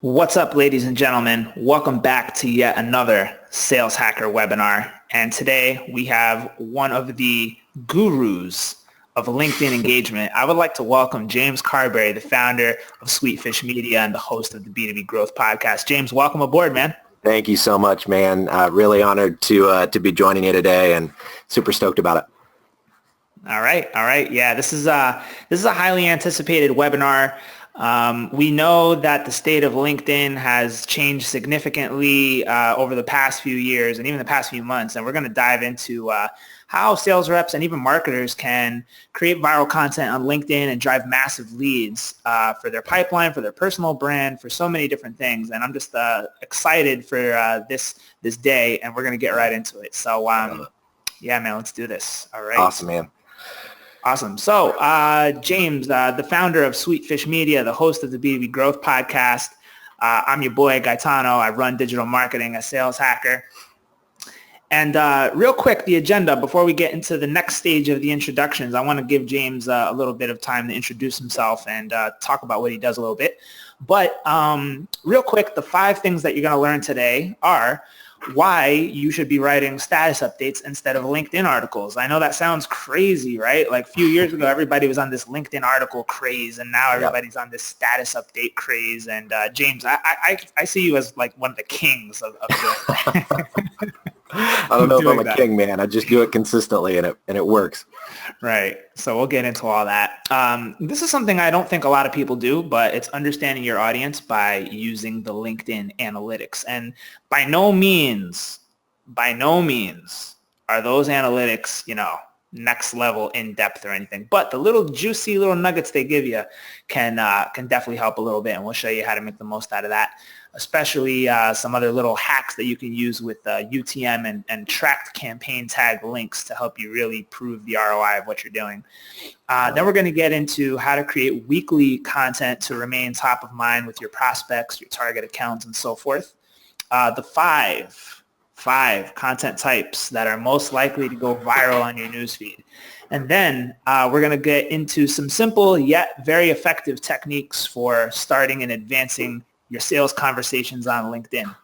What's up, ladies and gentlemen? Welcome back to yet another Sales Hacker webinar. And today we have one of the gurus of LinkedIn engagement. I would like to welcome James Carberry, the founder of Sweetfish Media and the host of the B2B Growth Podcast. James, welcome aboard, man. Thank you so much, man. Really honored to be joining you today and super stoked about it. All right. Yeah, this is a highly anticipated webinar. We know that the state of LinkedIn has changed significantly over the past few years and even the past few months, and we're going to dive into how sales reps and even marketers can create viral content on LinkedIn and drive massive leads for their pipeline, for their personal brand, for so many different things. And I'm just excited for this day, and we're going to get right into it. So, yeah, man, let's do this. All right. Awesome, man. Awesome. So, James, the founder of Sweetfish Media, the host of the B2B Growth Podcast. I'm your boy, Gaetano. I run digital marketing at Sales Hacker. And real quick, the agenda, before we get into the next stage of the introductions, I want to give James a little bit of time to introduce himself and talk about what he does a little bit. But real quick, the 5 things that you're going to learn today are why you should be writing status updates instead of LinkedIn articles. I know that sounds crazy, right? Like a few years ago, everybody was on this LinkedIn article craze, and now everybody's on this status update craze. And James, I see you as like one of the kings of this. I don't know if I'm a king, man. I just do it consistently, and it works. Right. So we'll get into all that. This is something I don't think a lot of people do, but it's understanding your audience by using the LinkedIn analytics. And by no means are those analytics, next level in depth or anything. But the little juicy little nuggets they give you can definitely help a little bit. And we'll show you how to make the most out of that, especially some other little hacks that you can use with UTM and tracked campaign tag links to help you really prove the ROI of what you're doing. Then we're going to get into how to create weekly content to remain top of mind with your prospects, your target accounts, and so forth. The five content types that are most likely to go viral on your newsfeed. And then we're going to get into some simple yet very effective techniques for starting and advancing your sales conversations on LinkedIn.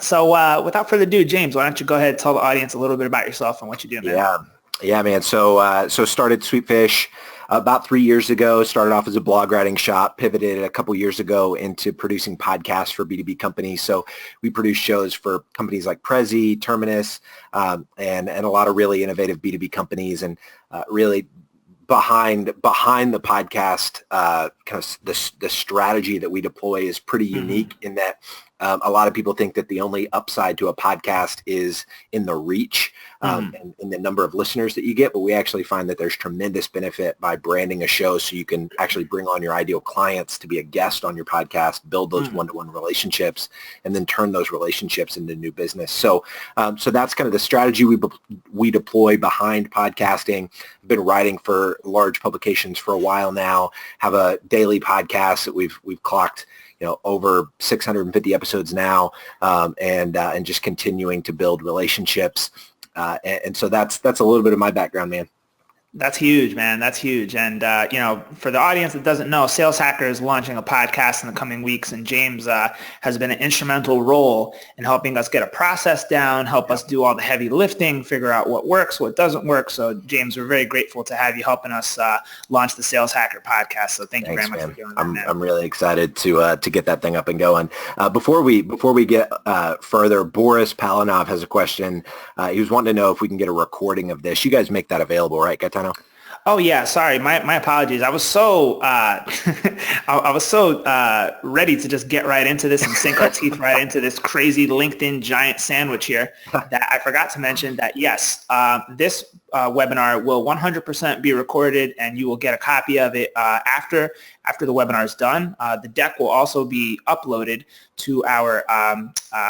So without further ado, James, why don't you go ahead and tell the audience a little bit about yourself and what you do, man? Yeah, man. So started Sweetfish about 3 years ago. Started off as a blog writing shop, pivoted a couple years ago into producing podcasts for B2B companies. So we produce shows for companies like Prezi, Terminus, and a lot of really innovative B2B companies, and really behind the podcast, kind of the strategy that we deploy is pretty unique in that a lot of people think that the only upside to a podcast is in the reach and in the number of listeners that you get, but we actually find that there's tremendous benefit by branding a show so you can actually bring on your ideal clients to be a guest on your podcast, build those one-to-one relationships, and then turn those relationships into new business. So that's kind of the strategy we deploy behind podcasting. I've been writing for large publications for a while now, have a daily podcast that we've clocked over 650 episodes now, and just continuing to build relationships. And so that's a little bit of my background, man. That's huge, man. That's huge. And, for the audience that doesn't know, Sales Hacker is launching a podcast in the coming weeks, and James has been an instrumental role in helping us get a process down, help us do all the heavy lifting, figure out what works, what doesn't work. So, James, we're very grateful to have you helping us launch the Sales Hacker podcast. So thank you very much for doing that, man. I'm really excited to get that thing up and going. Before we get further, Boris Palinov has a question. He was wanting to know if we can get a recording of this. You guys make that available, right, Gaetano? Oh yeah, sorry. My apologies. I was so ready to just get right into this and sink our teeth right into this crazy LinkedIn giant sandwich here that I forgot to mention that yes, this webinar will 100% be recorded, and you will get a copy of it after the webinar is done. The deck will also be uploaded to our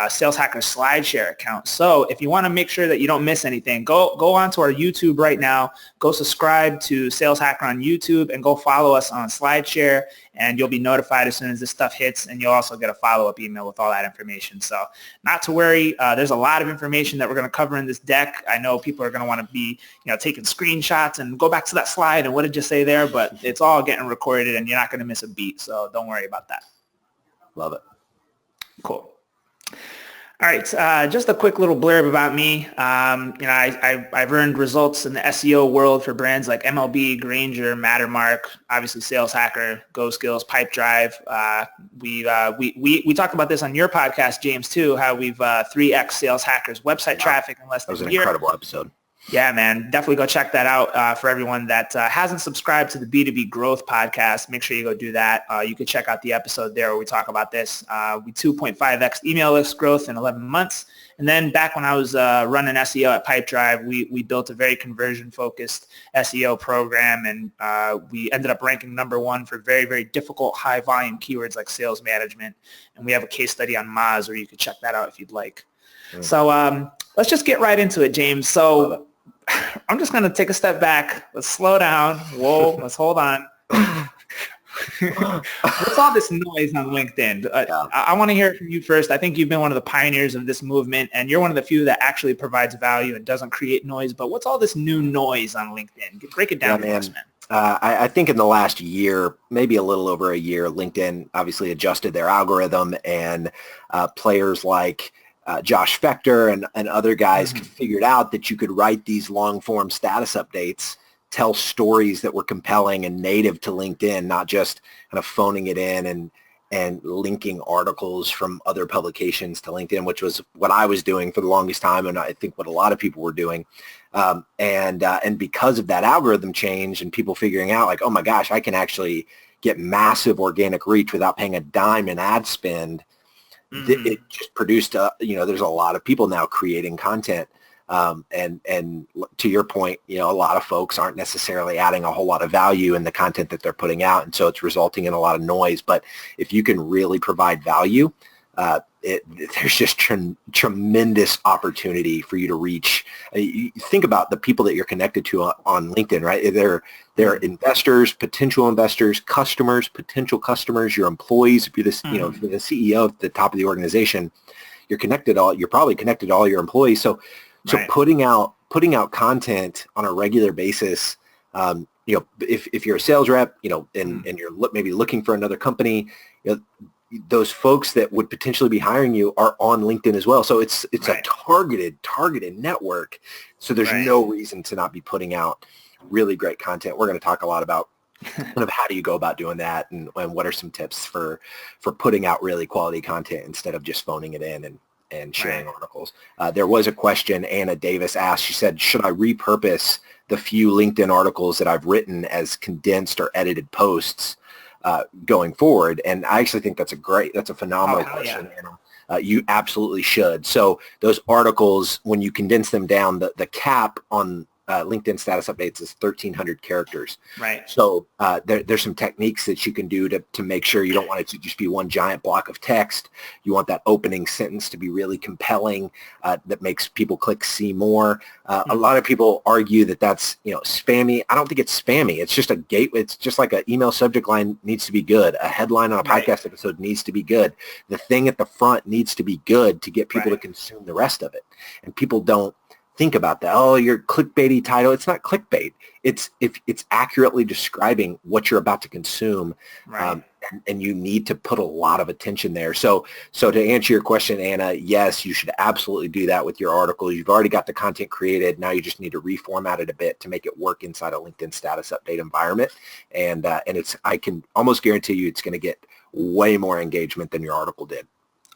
Sales Hacker SlideShare account. So if you want to make sure that you don't miss anything, go onto our YouTube right now, go subscribe to Sales Hacker on YouTube, and go follow us on SlideShare, and you'll be notified as soon as this stuff hits, and you'll also get a follow-up email with all that information. So not to worry, there's a lot of information that we're going to cover in this deck. I know people are going to want to be taking screenshots and go back to that slide and what did you say there, but it's all getting recorded and you're not going to miss a beat, so don't worry about that. Love it. Cool. All right, just a quick little blurb about me. I've earned results in the SEO world for brands like MLB, Granger, Mattermark, obviously Sales Hacker, GoSkills, Pipedrive. We talked about this on your podcast, James, too, how we've 3x Sales Hacker's website traffic in less than a year. That was an incredible episode. Yeah, man, definitely go check that out. For everyone that hasn't subscribed to the B2B Growth podcast, make sure you go do that. You can check out the episode there where we talk about this. We 2.5x email list growth in 11 months. And then back when I was running SEO at Pipedrive, we built a very conversion-focused SEO program, and we ended up ranking #1 for very, very difficult high-volume keywords like sales management. And we have a case study on Moz where you could check that out if you'd like. So let's just get right into it, James. So I'm just going to take a step back. Let's slow down. Whoa, let's hold on. What's all this noise on LinkedIn? I want to hear it from you first. I think you've been one of the pioneers of this movement, and you're one of the few that actually provides value and doesn't create noise. But what's all this new noise on LinkedIn? Break it down for us, man. I think in the last year, maybe a little over a year, LinkedIn obviously adjusted their algorithm, and players like Josh Spector and other guys figured out that you could write these long-form status updates, tell stories that were compelling and native to LinkedIn, not just kind of phoning it in and linking articles from other publications to LinkedIn, which was what I was doing for the longest time, and I think what a lot of people were doing. And because of that algorithm change and people figuring out like, oh my gosh, I can actually get massive organic reach without paying a dime in ad spend, it just produced, there's a lot of people now creating content. And to your point, a lot of folks aren't necessarily adding a whole lot of value in the content that they're putting out. And so it's resulting in a lot of noise. But if you can really provide value, there's just tremendous opportunity for you to reach. You think about the people that you're connected to on LinkedIn, right? They're investors, potential investors, customers, potential customers, your employees. If you're if you're the CEO at the top of the organization, you're probably connected to all your employees. So putting out content on a regular basis, if you're a sales rep, and you're maybe looking for another company, those folks that would potentially be hiring you are on LinkedIn as well. So it's a targeted network. So there's no reason to not be putting out really great content. We're going to talk a lot about kind of how do you go about doing that, and what are some tips for putting out really quality content instead of just phoning it in and sharing articles. There was a question Anna Davis asked. She said, should I repurpose the few LinkedIn articles that I've written as condensed or edited posts going forward? And I actually think that's a phenomenal question. Yeah. You absolutely should. So those articles, when you condense them down, the cap on LinkedIn status updates is 1,300 characters. Right. So there's some techniques that you can do to make sure you don't want it to just be one giant block of text. You want that opening sentence to be really compelling, that makes people click see more. A lot of people argue that that's spammy. I don't think it's spammy. It's just it's just like an email subject line needs to be good. A headline on a podcast episode needs to be good. The thing at the front needs to be good to get people to consume the rest of it. And people don't think about that. Oh, your clickbaity title. It's not clickbait. It's accurately describing what you're about to consume. And you need to put a lot of attention there. So to answer your question, Anna, yes, you should absolutely do that with your article. You've already got the content created. Now you just need to reformat it a bit to make it work inside a LinkedIn status update environment. And I can almost guarantee you it's going to get way more engagement than your article did.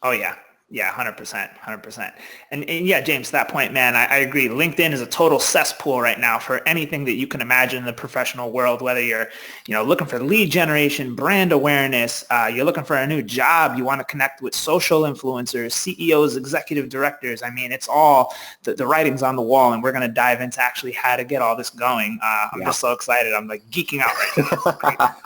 Oh, yeah. Yeah, 100%. And yeah, James, to that point, man, I agree. LinkedIn is a total cesspool right now for anything that you can imagine in the professional world, whether you're, looking for lead generation, brand awareness, you're looking for a new job, you want to connect with social influencers, CEOs, executive directors. I mean, it's all the writing's on the wall, and we're going to dive into actually how to get all this going. I'm just so excited. I'm like geeking out right now.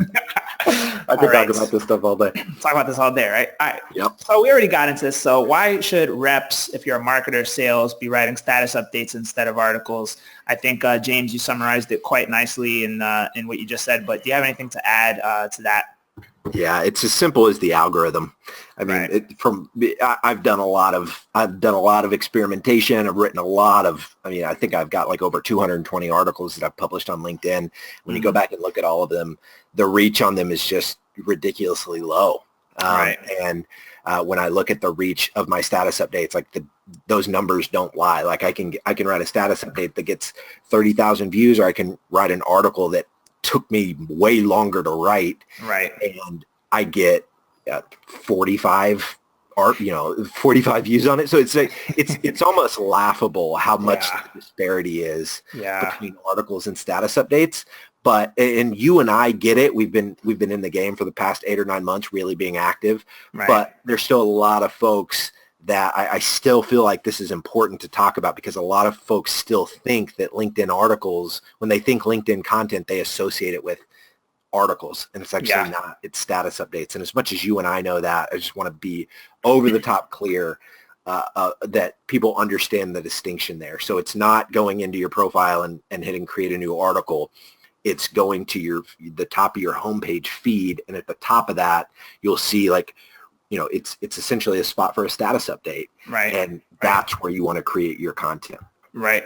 I could talk about this stuff all day. Talk about this all day, right? All right. Yep. So we already got into this. So why should reps, if you're a marketer, sales, be writing status updates instead of articles? I think, James, you summarized it quite nicely in what you just said, but do you have anything to add to that? Yeah, it's as simple as the algorithm. I mean, I've done a lot of experimentation. I've written I think I've got like over 220 articles that I've published on LinkedIn. When you go back and look at all of them, the reach on them is just ridiculously low. And when I look at the reach of my status updates, like those numbers don't lie. Like I can write a status update that gets 30,000 views, or I can write an article that took me way longer to write. Right. And I get 45 views on it. So it's like, it's almost laughable how much the disparity is between articles and status updates. But, and you and I get it. We've been in the game for the past 8 or 9 months, really being active, but there's still a lot of folks that I still feel like this is important to talk about, because a lot of folks still think that LinkedIn articles, when they think LinkedIn content, they associate it with articles, and it's actually not. It's status updates. And as much as you and I know that, I just want to be over the top clear that people understand the distinction there. So it's not going into your profile and hitting create a new article. It's going to the top of your homepage feed, and at the top of that, you'll see it's essentially a spot for a status update, and that's where you want to create your content. Right.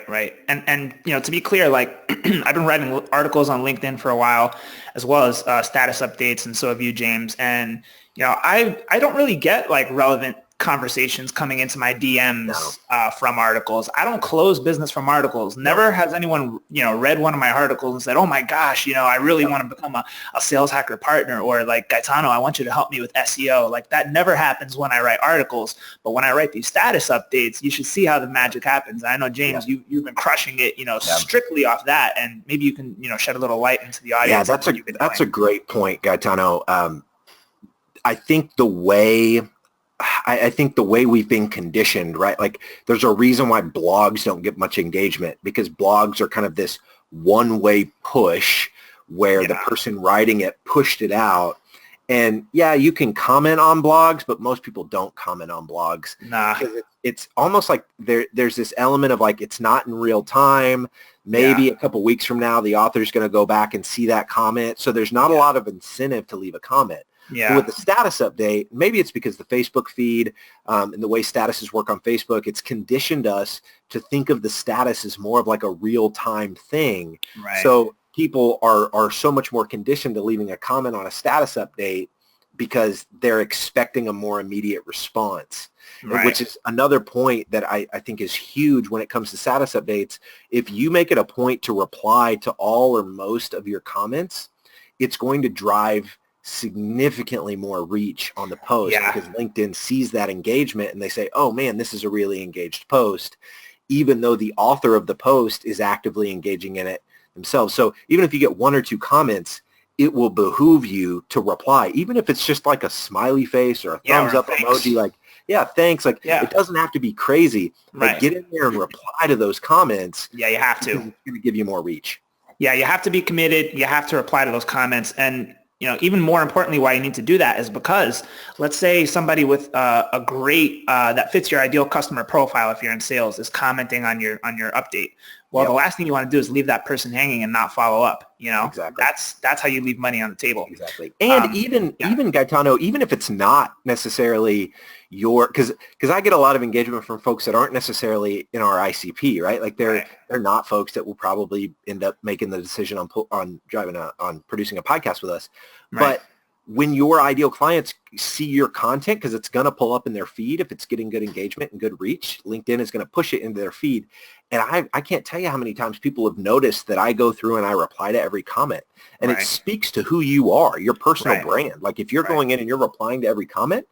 And to be clear, like I've been writing articles on LinkedIn for a while, as well as status updates, and so have you, James. And I don't really get like relevant conversations coming into my DMs from articles. I don't close business from articles. Never has anyone read one of my articles and said, "Oh my gosh, I really want to become a Sales Hacker partner," or like, "Gaetano, I want you to help me with SEO." Like that never happens when I write articles. But when I write these status updates, you should see how the magic happens. I know, James, you've been crushing it, strictly off that, and maybe you can shed a little light into the audience. Yeah, that's a great point, Gaetano. I think the way we've been conditioned, right? Like there's a reason why blogs don't get much engagement, because blogs are kind of this one-way push where the person writing it pushed it out. And you can comment on blogs, but most people don't comment on blogs. Because it's almost like there's this element of like, it's not in real time. Maybe a couple weeks from now, the author's going to go back and see that comment. So there's not a lot of incentive to leave a comment. But with the status update, maybe it's because the Facebook feed and the way statuses work on Facebook, it's conditioned us to think of the status as more of like a real-time thing. Right. So people are so much more conditioned to leaving a comment on a status update because they're expecting a more immediate response, which is another point that I think is huge when it comes to status updates. If you make it a point to reply to all or most of your comments, it's going to drive significantly more reach on the post, because LinkedIn sees that engagement and they say, "Oh man, this is a really engaged post," even though the author of the post is actively engaging in it themselves. So even if you get 1 or 2 comments, it will behoove you to reply, even if it's just like a smiley face or a thumbs up emoji, like, thanks. Like it doesn't have to be crazy. Like get in there and reply to those comments. You have to. It's going to give you more reach. You have to be committed. You have to reply to those comments. And even more importantly, why you need to do that is because let's say somebody with a great that fits your ideal customer profile, if you're in sales, is commenting on your update. Well, the last thing you want to do is leave that person hanging and not follow up. Exactly. That's how you leave money on the table. Exactly. And even Gaetano, even if it's not necessarily because I get a lot of engagement from folks that aren't necessarily in our ICP, right? Like they're not folks that will probably end up making the decision on producing a podcast with us. But when your ideal clients see your content, because it's going to pull up in their feed, if it's getting good engagement and good reach, LinkedIn is going to push it into their feed. And I can't tell you how many times people have noticed that I go through and I reply to every comment. And it speaks to who you are, your personal brand. Like if you're going in and you're replying to every comment,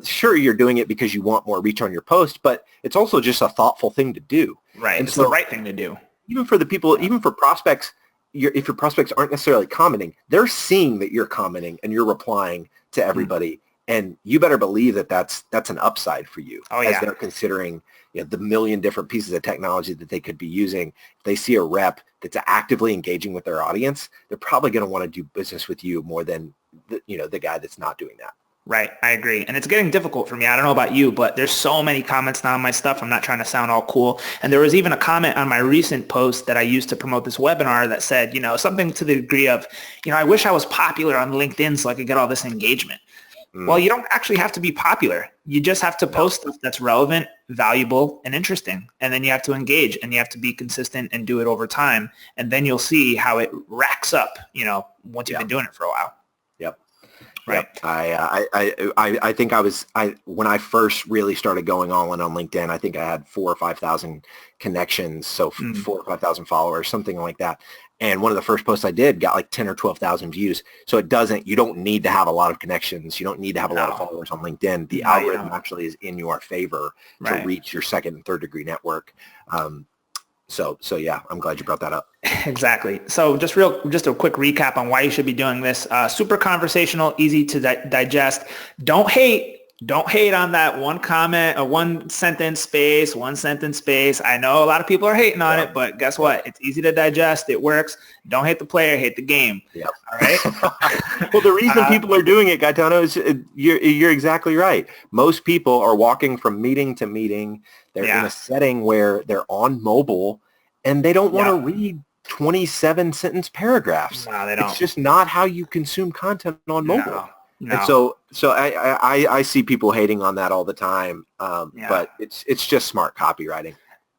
sure, you're doing it because you want more reach on your post, but it's also just a thoughtful thing to do. Right. And it's the right thing to do. Even for the people, even for prospects, if your prospects aren't necessarily commenting, they're seeing that you're commenting and you're replying to everybody. And you better believe that that's an upside for you as they're considering the million different pieces of technology that they could be using. If they see a rep that's actively engaging with their audience, they're probably going to want to do business with you more than the guy that's not doing that. Right. I agree. And it's getting difficult for me. I don't know about you, but there's so many comments now on my stuff. I'm not trying to sound all cool. And there was even a comment on my recent post that I used to promote this webinar that said, something to the degree of, I wish I was popular on LinkedIn so I could get all this engagement. Well, you don't actually have to be popular. You just have to post stuff that's relevant, valuable, and interesting. And then you have to engage and you have to be consistent and do it over time. And then you'll see how it racks up, once you've been doing it for a while. Yep. Right. Yep. I think when I first really started going all in on LinkedIn, I think I had 4,000 or 5,000 connections, so 4,000 or 5,000 followers, something like that. And one of the first posts I did got like 10 or 12,000 views. So you don't need to have a lot of connections. You don't need to have a lot of followers on LinkedIn. The algorithm actually is in your favor to reach your second and third degree network. So yeah, I'm glad you brought that up. Exactly. So just a quick recap on why you should be doing this. Super conversational, easy to digest. Don't hate on that one comment, a one sentence space. I know a lot of people are hating on it, but guess what? It's easy to digest. It works. Don't hate the player, hate the game. Yep. All right. Well, the reason people are doing it, Gaetano, is you're exactly right. Most people are walking from meeting to meeting. They're in a setting where they're on mobile and they don't want to read 27 sentence paragraphs. No, they don't. It's just not how you consume content on mobile. No. And so I see people hating on that all the time. But it's just smart copywriting.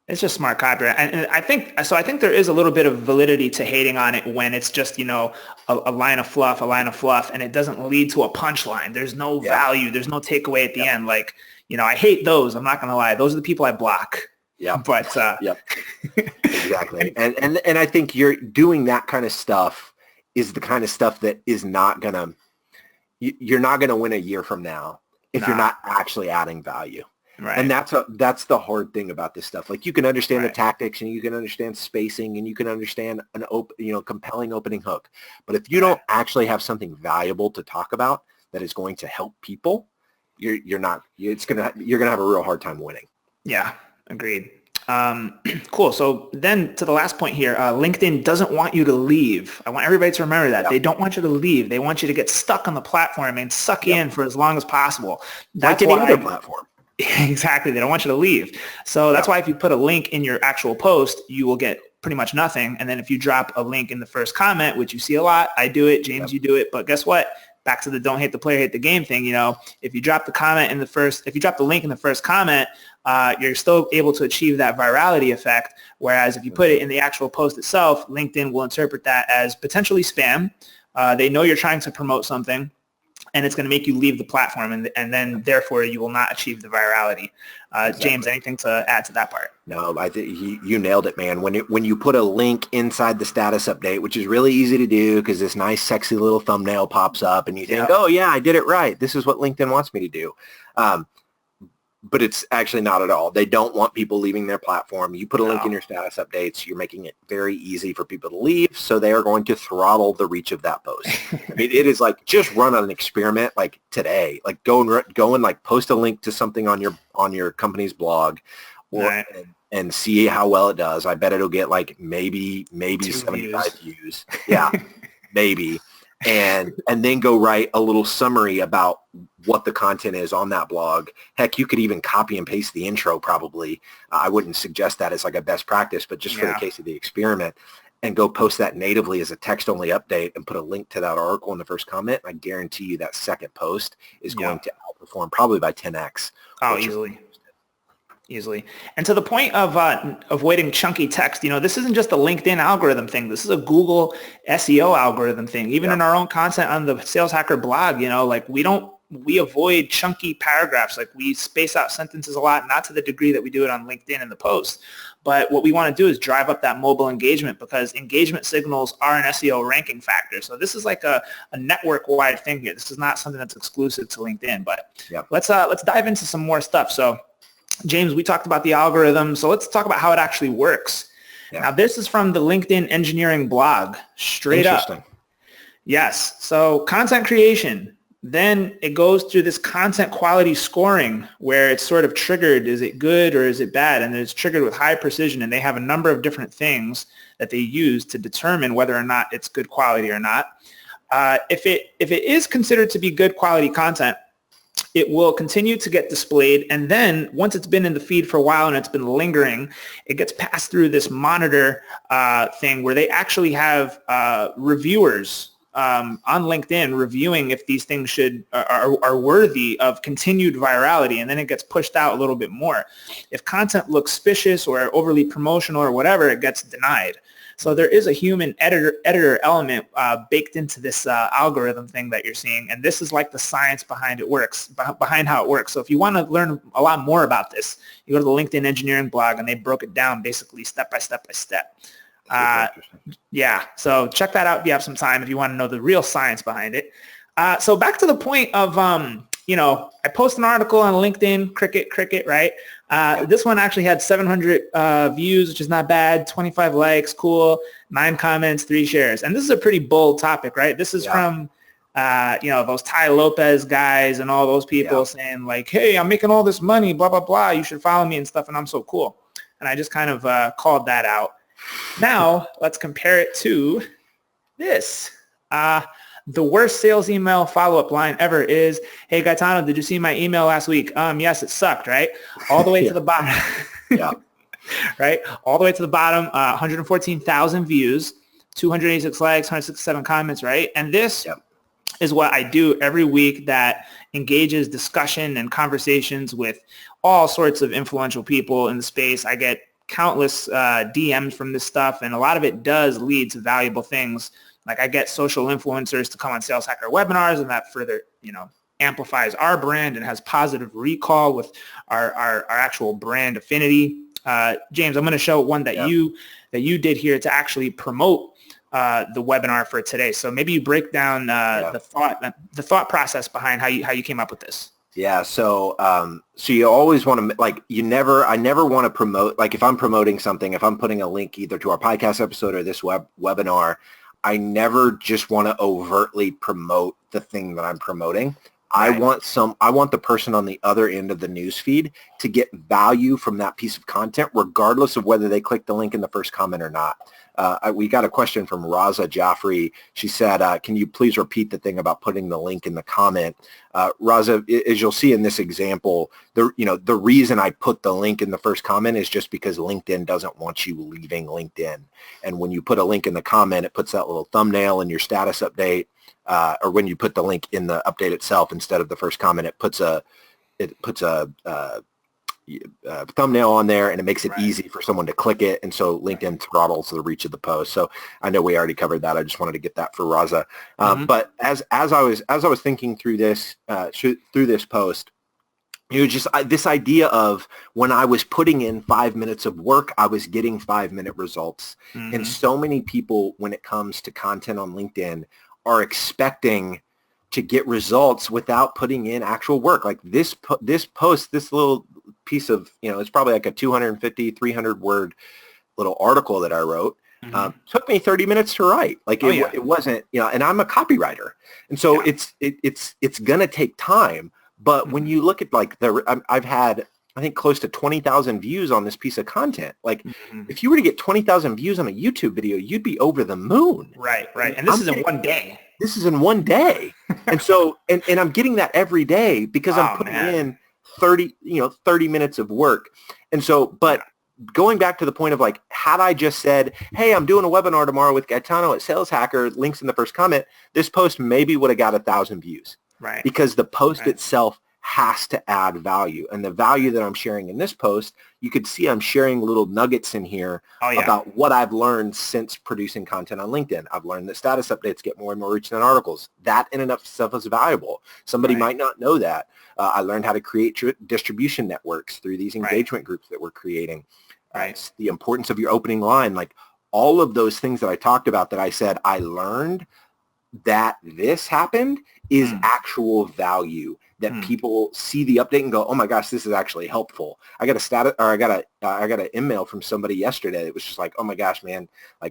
It's just smart copywriting. And I think there is a little bit of validity to hating on it when it's just, a line of fluff, and it doesn't lead to a punchline. There's no value. There's no takeaway at the end. Like, I hate those. I'm not going to lie. Those are the people I block. Yeah. But exactly. And I think you're doing that kind of stuff is the kind of stuff that is you're not going to win a year from now if you're not actually adding value. Right. And that's the hard thing about this stuff. Like, you can understand the tactics and you can understand spacing and you can understand compelling opening hook. But if you don't actually have something valuable to talk about that is going to help people, you're gonna have a real hard time winning. Yeah, agreed. Cool. So then to the last point here, LinkedIn doesn't want you to leave. I want everybody to remember that. They don't want you to leave. They want you to get stuck on the platform and suck you in for as long as possible. That's like any other platform. Exactly. They don't want you to leave. So that's why if you put a link in your actual post, you will get pretty much nothing. And then if you drop a link in the first comment, which you see a lot, I do it, James, you do it. But guess what? Back to the don't hate the player, hate the game thing. If you drop if you drop the link in the first comment, you're still able to achieve that virality effect. Whereas if you put it in the actual post itself, LinkedIn will interpret that as potentially spam. They know you're trying to promote something, and it's going to make you leave the platform, and then therefore you will not achieve the virality. Exactly. James, anything to add to that part? No, I think you nailed it, man. When you put a link inside the status update, which is really easy to do because this nice, sexy little thumbnail pops up, and you think, oh yeah, I did it right. This is what LinkedIn wants me to do. But it's actually not at all. They don't want people leaving their platform. You put a link in your status updates, you're making it very easy for people to leave, so they are going to throttle the reach of that post. I mean, it is like, just run an experiment like today. Like go and like post a link to something on your company's blog and see how well it does. I bet it'll get like maybe 75 views. Yeah, maybe. And then go write a little summary about what the content is on that blog. Heck, you could even copy and paste the intro probably. I wouldn't suggest that as like a best practice, but just for the case of the experiment, and go post that natively as a text-only update and put a link to that article in the first comment. I guarantee you that second post is going to outperform probably by 10x. Oh, easily. And to the point of avoiding chunky text, this isn't just a LinkedIn algorithm thing. This is a Google SEO algorithm thing. Even in our own content on the Sales Hacker blog, we avoid chunky paragraphs. Like, we space out sentences a lot, not to the degree that we do it on LinkedIn in the post. But what we want to do is drive up that mobile engagement, because engagement signals are an SEO ranking factor. So this is like a network-wide thing here. This is not something that's exclusive to LinkedIn. But let's dive into some more stuff. So, James, we talked about the algorithm, so let's talk about how it actually works. Yeah. Now, this is from the LinkedIn Engineering blog, straight up. Yes. So content creation. Then it goes through this content quality scoring where it's sort of triggered. Is it good or is it bad? And it's triggered with high precision, and they have a number of different things that they use to determine whether or not it's good quality or not. If it is considered to be good quality content, it will continue to get displayed, and then once it's been in the feed for a while and it's been lingering, it gets passed through this monitor thing where they actually have reviewers on LinkedIn reviewing if these things are worthy of continued virality, and then it gets pushed out a little bit more. If content looks suspicious or overly promotional or whatever, it gets denied. So there is a human editor element baked into this algorithm thing that you're seeing. And this is like the science behind behind how it works. So if you want to learn a lot more about this, you go to the LinkedIn engineering blog and they broke it down basically step by step by step. Yeah. So check that out if you have some time, if you want to know the real science behind it. So back to the point of, I post an article on LinkedIn, Cricket, right? This one actually had 700 views, which is not bad, 25 likes, cool, 9 comments, 3 shares. And this is a pretty bold topic, right? This is from, those Tai Lopez guys and all those people saying like, hey, I'm making all this money, blah, blah, blah. You should follow me and stuff. And I'm so cool. And I just kind of called that out. Now let's compare it to this. The worst sales email follow-up line ever is, hey, Gaetano, did you see my email last week? Yes, it sucked, right? All the way to the bottom. Right? All the way to the bottom, 114,000 views, 286 likes, 167 comments, right? And this is what I do every week that engages discussion and conversations with all sorts of influential people in the space. I get countless DMs from this stuff, and a lot of it does lead to valuable things. Like I get social influencers to come on Sales Hacker webinars, and that further, amplifies our brand and has positive recall with our actual brand affinity. James, I'm going to show one that you did here to actually promote the webinar for today. So maybe you break down the thought process behind how you came up with this. Yeah. So you always want to, I never want to promote, like if I'm promoting something, if I'm putting a link either to our podcast episode or this webinar, I never just want to overtly promote the thing that I'm promoting. Right. I want the person on the other end of the news feed to get value from that piece of content, regardless of whether they click the link in the first comment or not. We got a question from Raza Jaffrey. She said, can you please repeat the thing about putting the link in the comment? Raza, as you'll see in this example, the reason I put the link in the first comment is just because LinkedIn doesn't want you leaving LinkedIn. And when you put a link in the comment, it puts that little thumbnail in your status update. Or when you put the link in the update itself instead of the first comment, it puts a thumbnail on there, and it makes it easy for someone to click it, and so LinkedIn throttles the reach of the post. So I know we already covered that. I just wanted to get that for Raza. But as I was thinking through this post, just this idea of when I was putting in 5 minutes of work, I was getting 5-minute results. And so many people, when it comes to content on LinkedIn, are expecting to get results without putting in actual work. Like this post, this little piece of, it's probably like a 250, 300 word little article that I wrote. Took me 30 minutes to write. Like it wasn't, and I'm a copywriter. And so it's going to take time. But when you look at I've had, I think, close to 20,000 views on this piece of content. Like if you were to get 20,000 views on a YouTube video, you'd be over the moon. Right. And this is in one day. This is in one day. And so, and I'm getting that every day because I'm putting in 30 minutes of work. And so, but going back to the point of had I just said, hey, I'm doing a webinar tomorrow with Gaetano at Sales Hacker, links in the first comment, this post maybe would have got 1,000 views. Right. Because the post itself has to add value. And the value that I'm sharing in this post, you could see I'm sharing little nuggets in here about what I've learned since producing content on LinkedIn. I've learned that status updates get more and more reach than articles. That in and of itself is valuable. Somebody might not know that. I learned how to create distribution networks through these engagement groups that we're creating. The importance of your opening line, all of those things that I talked about that I said I learned that this happened is actual value that people see the update and go, oh my gosh, this is actually helpful. I got an email from somebody yesterday that was just like, oh my gosh, man,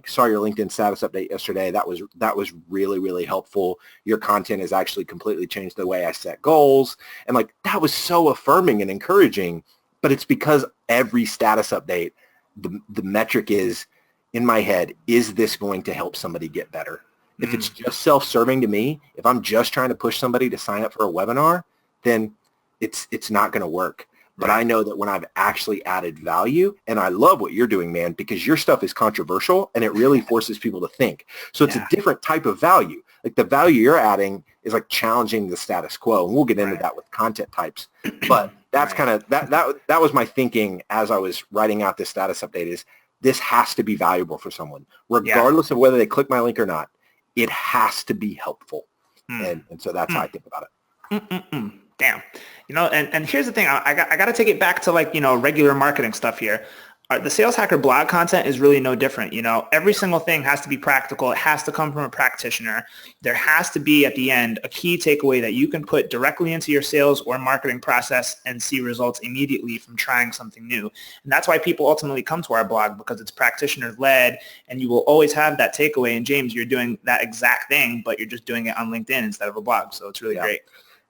saw your LinkedIn status update yesterday. That was really, really helpful. Your content has actually completely changed the way I set goals. And that was so affirming and encouraging, but it's because every status update, the metric is in my head, is this going to help somebody get better? If it's just self-serving to me, if I'm just trying to push somebody to sign up for a webinar, then it's not going to work. But I know that when I've actually added value, and I love what you're doing, man, because your stuff is controversial and it really forces people to think. So it's a different type of value. The value you're adding is challenging the status quo. And we'll get into that with content types. But that's kind of, that was my thinking as I was writing out this status update is this has to be valuable for someone, Yeah. regardless of whether they click my link or not. It has to be helpful. Mm. And so that's how I think about it. Damn. And here's the thing. I got to take it back to regular marketing stuff here. The Sales Hacker blog content is really no different. Every single thing has to be practical. It has to come from a practitioner. There has to be at the end a key takeaway that you can put directly into your sales or marketing process and see results immediately from trying something new. And that's why people ultimately come to our blog, because it's practitioner led, and you will always have that takeaway. And James, you're doing that exact thing, but you're just doing it on LinkedIn instead of a blog. So it's really great.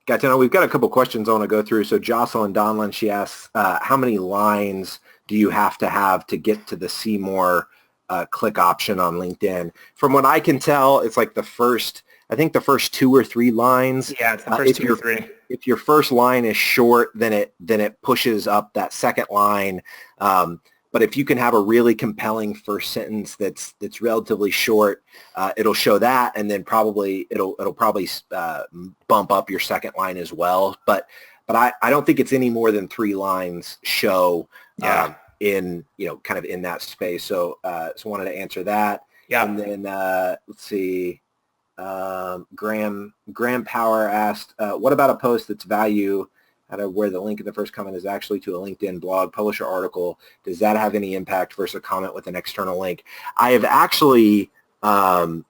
Gotcha. We've got a couple questions I want to go through. So Jocelyn Donlan, she asks, how many lines do you have to get to the see more click option on LinkedIn? From what I can tell, it's like the first 2 or 3 lines. Yeah, it's the first 2 or 3. If your first line is short, then it pushes up that second line. But if you can have a really compelling first sentence that's relatively short, it'll show that, and then it'll probably bump up your second line as well. But I don't think it's any more than 3 lines show in kind of in that space. So wanted to answer that. Yeah. And then let's see. Graham Power asked, what about a post that's value where the link in the first comment is actually to a LinkedIn blog, publish or article? Does that have any impact versus a comment with an external link? I have actually, there's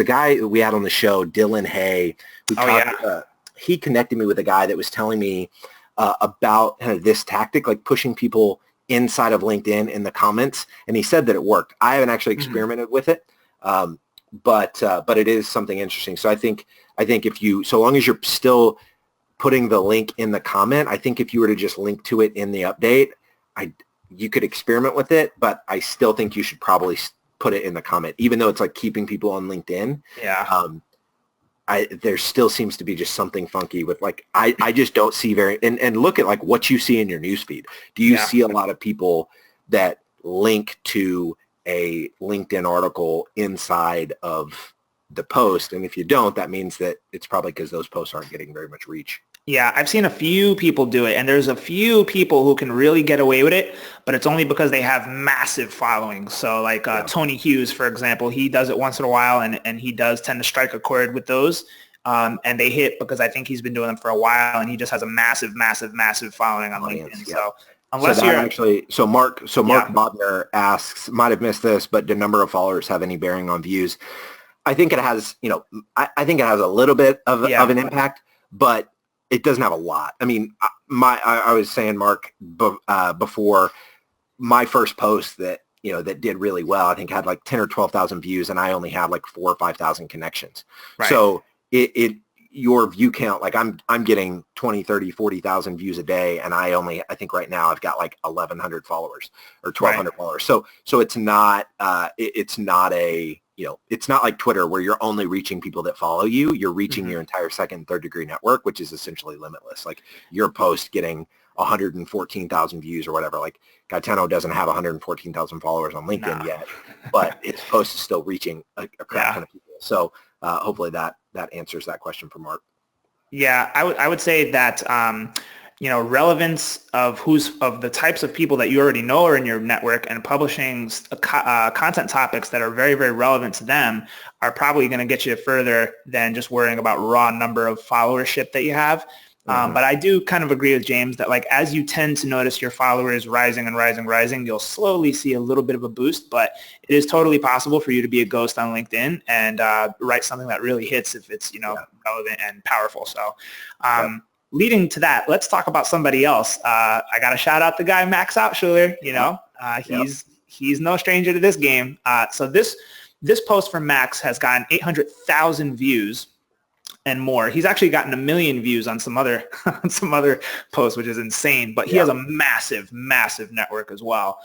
a guy we had on the show, Dylan Hay, who he connected me with a guy that was telling me about kind of this tactic, like pushing people inside of LinkedIn in the comments. And he said that it worked. I haven't actually experimented with it. But it is something interesting. So I think so long as you're still putting the link in the comment, I think if you were to just link to it in the update, you could experiment with it, but I still think you should probably put it in the comment, even though it's like keeping people on LinkedIn. Yeah. There still seems to be just something funky with I just don't see and look at like what you see in your newsfeed. Do you see a lot of people that link to a LinkedIn article inside of the post? And if you don't, that means that it's probably because those posts aren't getting very much reach. Yeah, I've seen a few people do it, and there's a few people who can really get away with it, but it's only because they have massive followings. So Tony Hughes, for example, he does it once in a while, and he does tend to strike a chord with those. And they hit because I think he's been doing them for a while, and he just has a massive, massive, massive following on LinkedIn. Yeah. So unless Mark Bobner asks, might have missed this, but do number of followers have any bearing on views? I think it has, I think it has a little bit of an impact, but it doesn't have a lot. I mean, I was saying, Mark, before, my first post that did really well, I think had like 10 or 12,000 views, and I only had like 4,000 or 5,000 connections. Right. So your view count, like I'm getting 20, 30, 40,000 views a day, and I think right now I've got like 1,100 followers or 1,200 followers. So it's not it's not like Twitter where you're only reaching people that follow you. You're reaching your entire second and third degree network, which is essentially limitless. Like your post getting 114,000 views or whatever. Like Gaetano doesn't have 114,000 followers on LinkedIn yet, but his post is still reaching a crap ton of people. So hopefully that answers that question for Mark. Yeah, I would say that relevance of the types of people that you already know are in your network, and publishing content topics that are very, very relevant to them are probably going to get you further than just worrying about raw number of followership that you have. But I do kind of agree with James that as you tend to notice your followers rising and rising, you'll slowly see a little bit of a boost, but it is totally possible for you to be a ghost on LinkedIn and write something that really hits if it's, relevant and powerful. So leading to that, let's talk about somebody else. I got to shout out the guy, Max Altshuler. He's no stranger to this game. So this post from Max has gotten 800,000 views and more. He's actually gotten 1 million views on some other posts, which is insane. But he has a massive, massive network as well.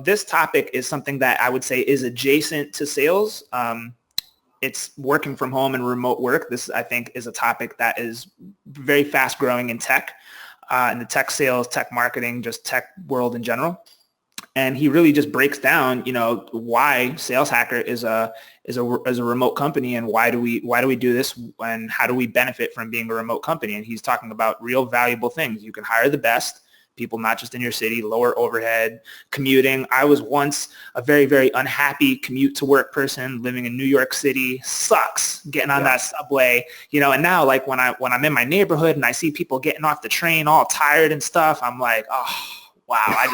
This topic is something that I would say is adjacent to sales. It's working from home and remote work. This, I think, is a topic that is very fast growing in tech, in the tech sales, tech marketing, just tech world in general. And he really just breaks down, why Sales Hacker is a remote company, and why do we do this, and how do we benefit from being a remote company. And he's talking about real valuable things. You can hire the best. people not just in your city, lower overhead, commuting. I was once a very, very unhappy commute to work person living in New York City. Sucks getting on that subway, and now like when I'm in my neighborhood and I see people getting off the train all tired and stuff, I'm like, oh, wow, I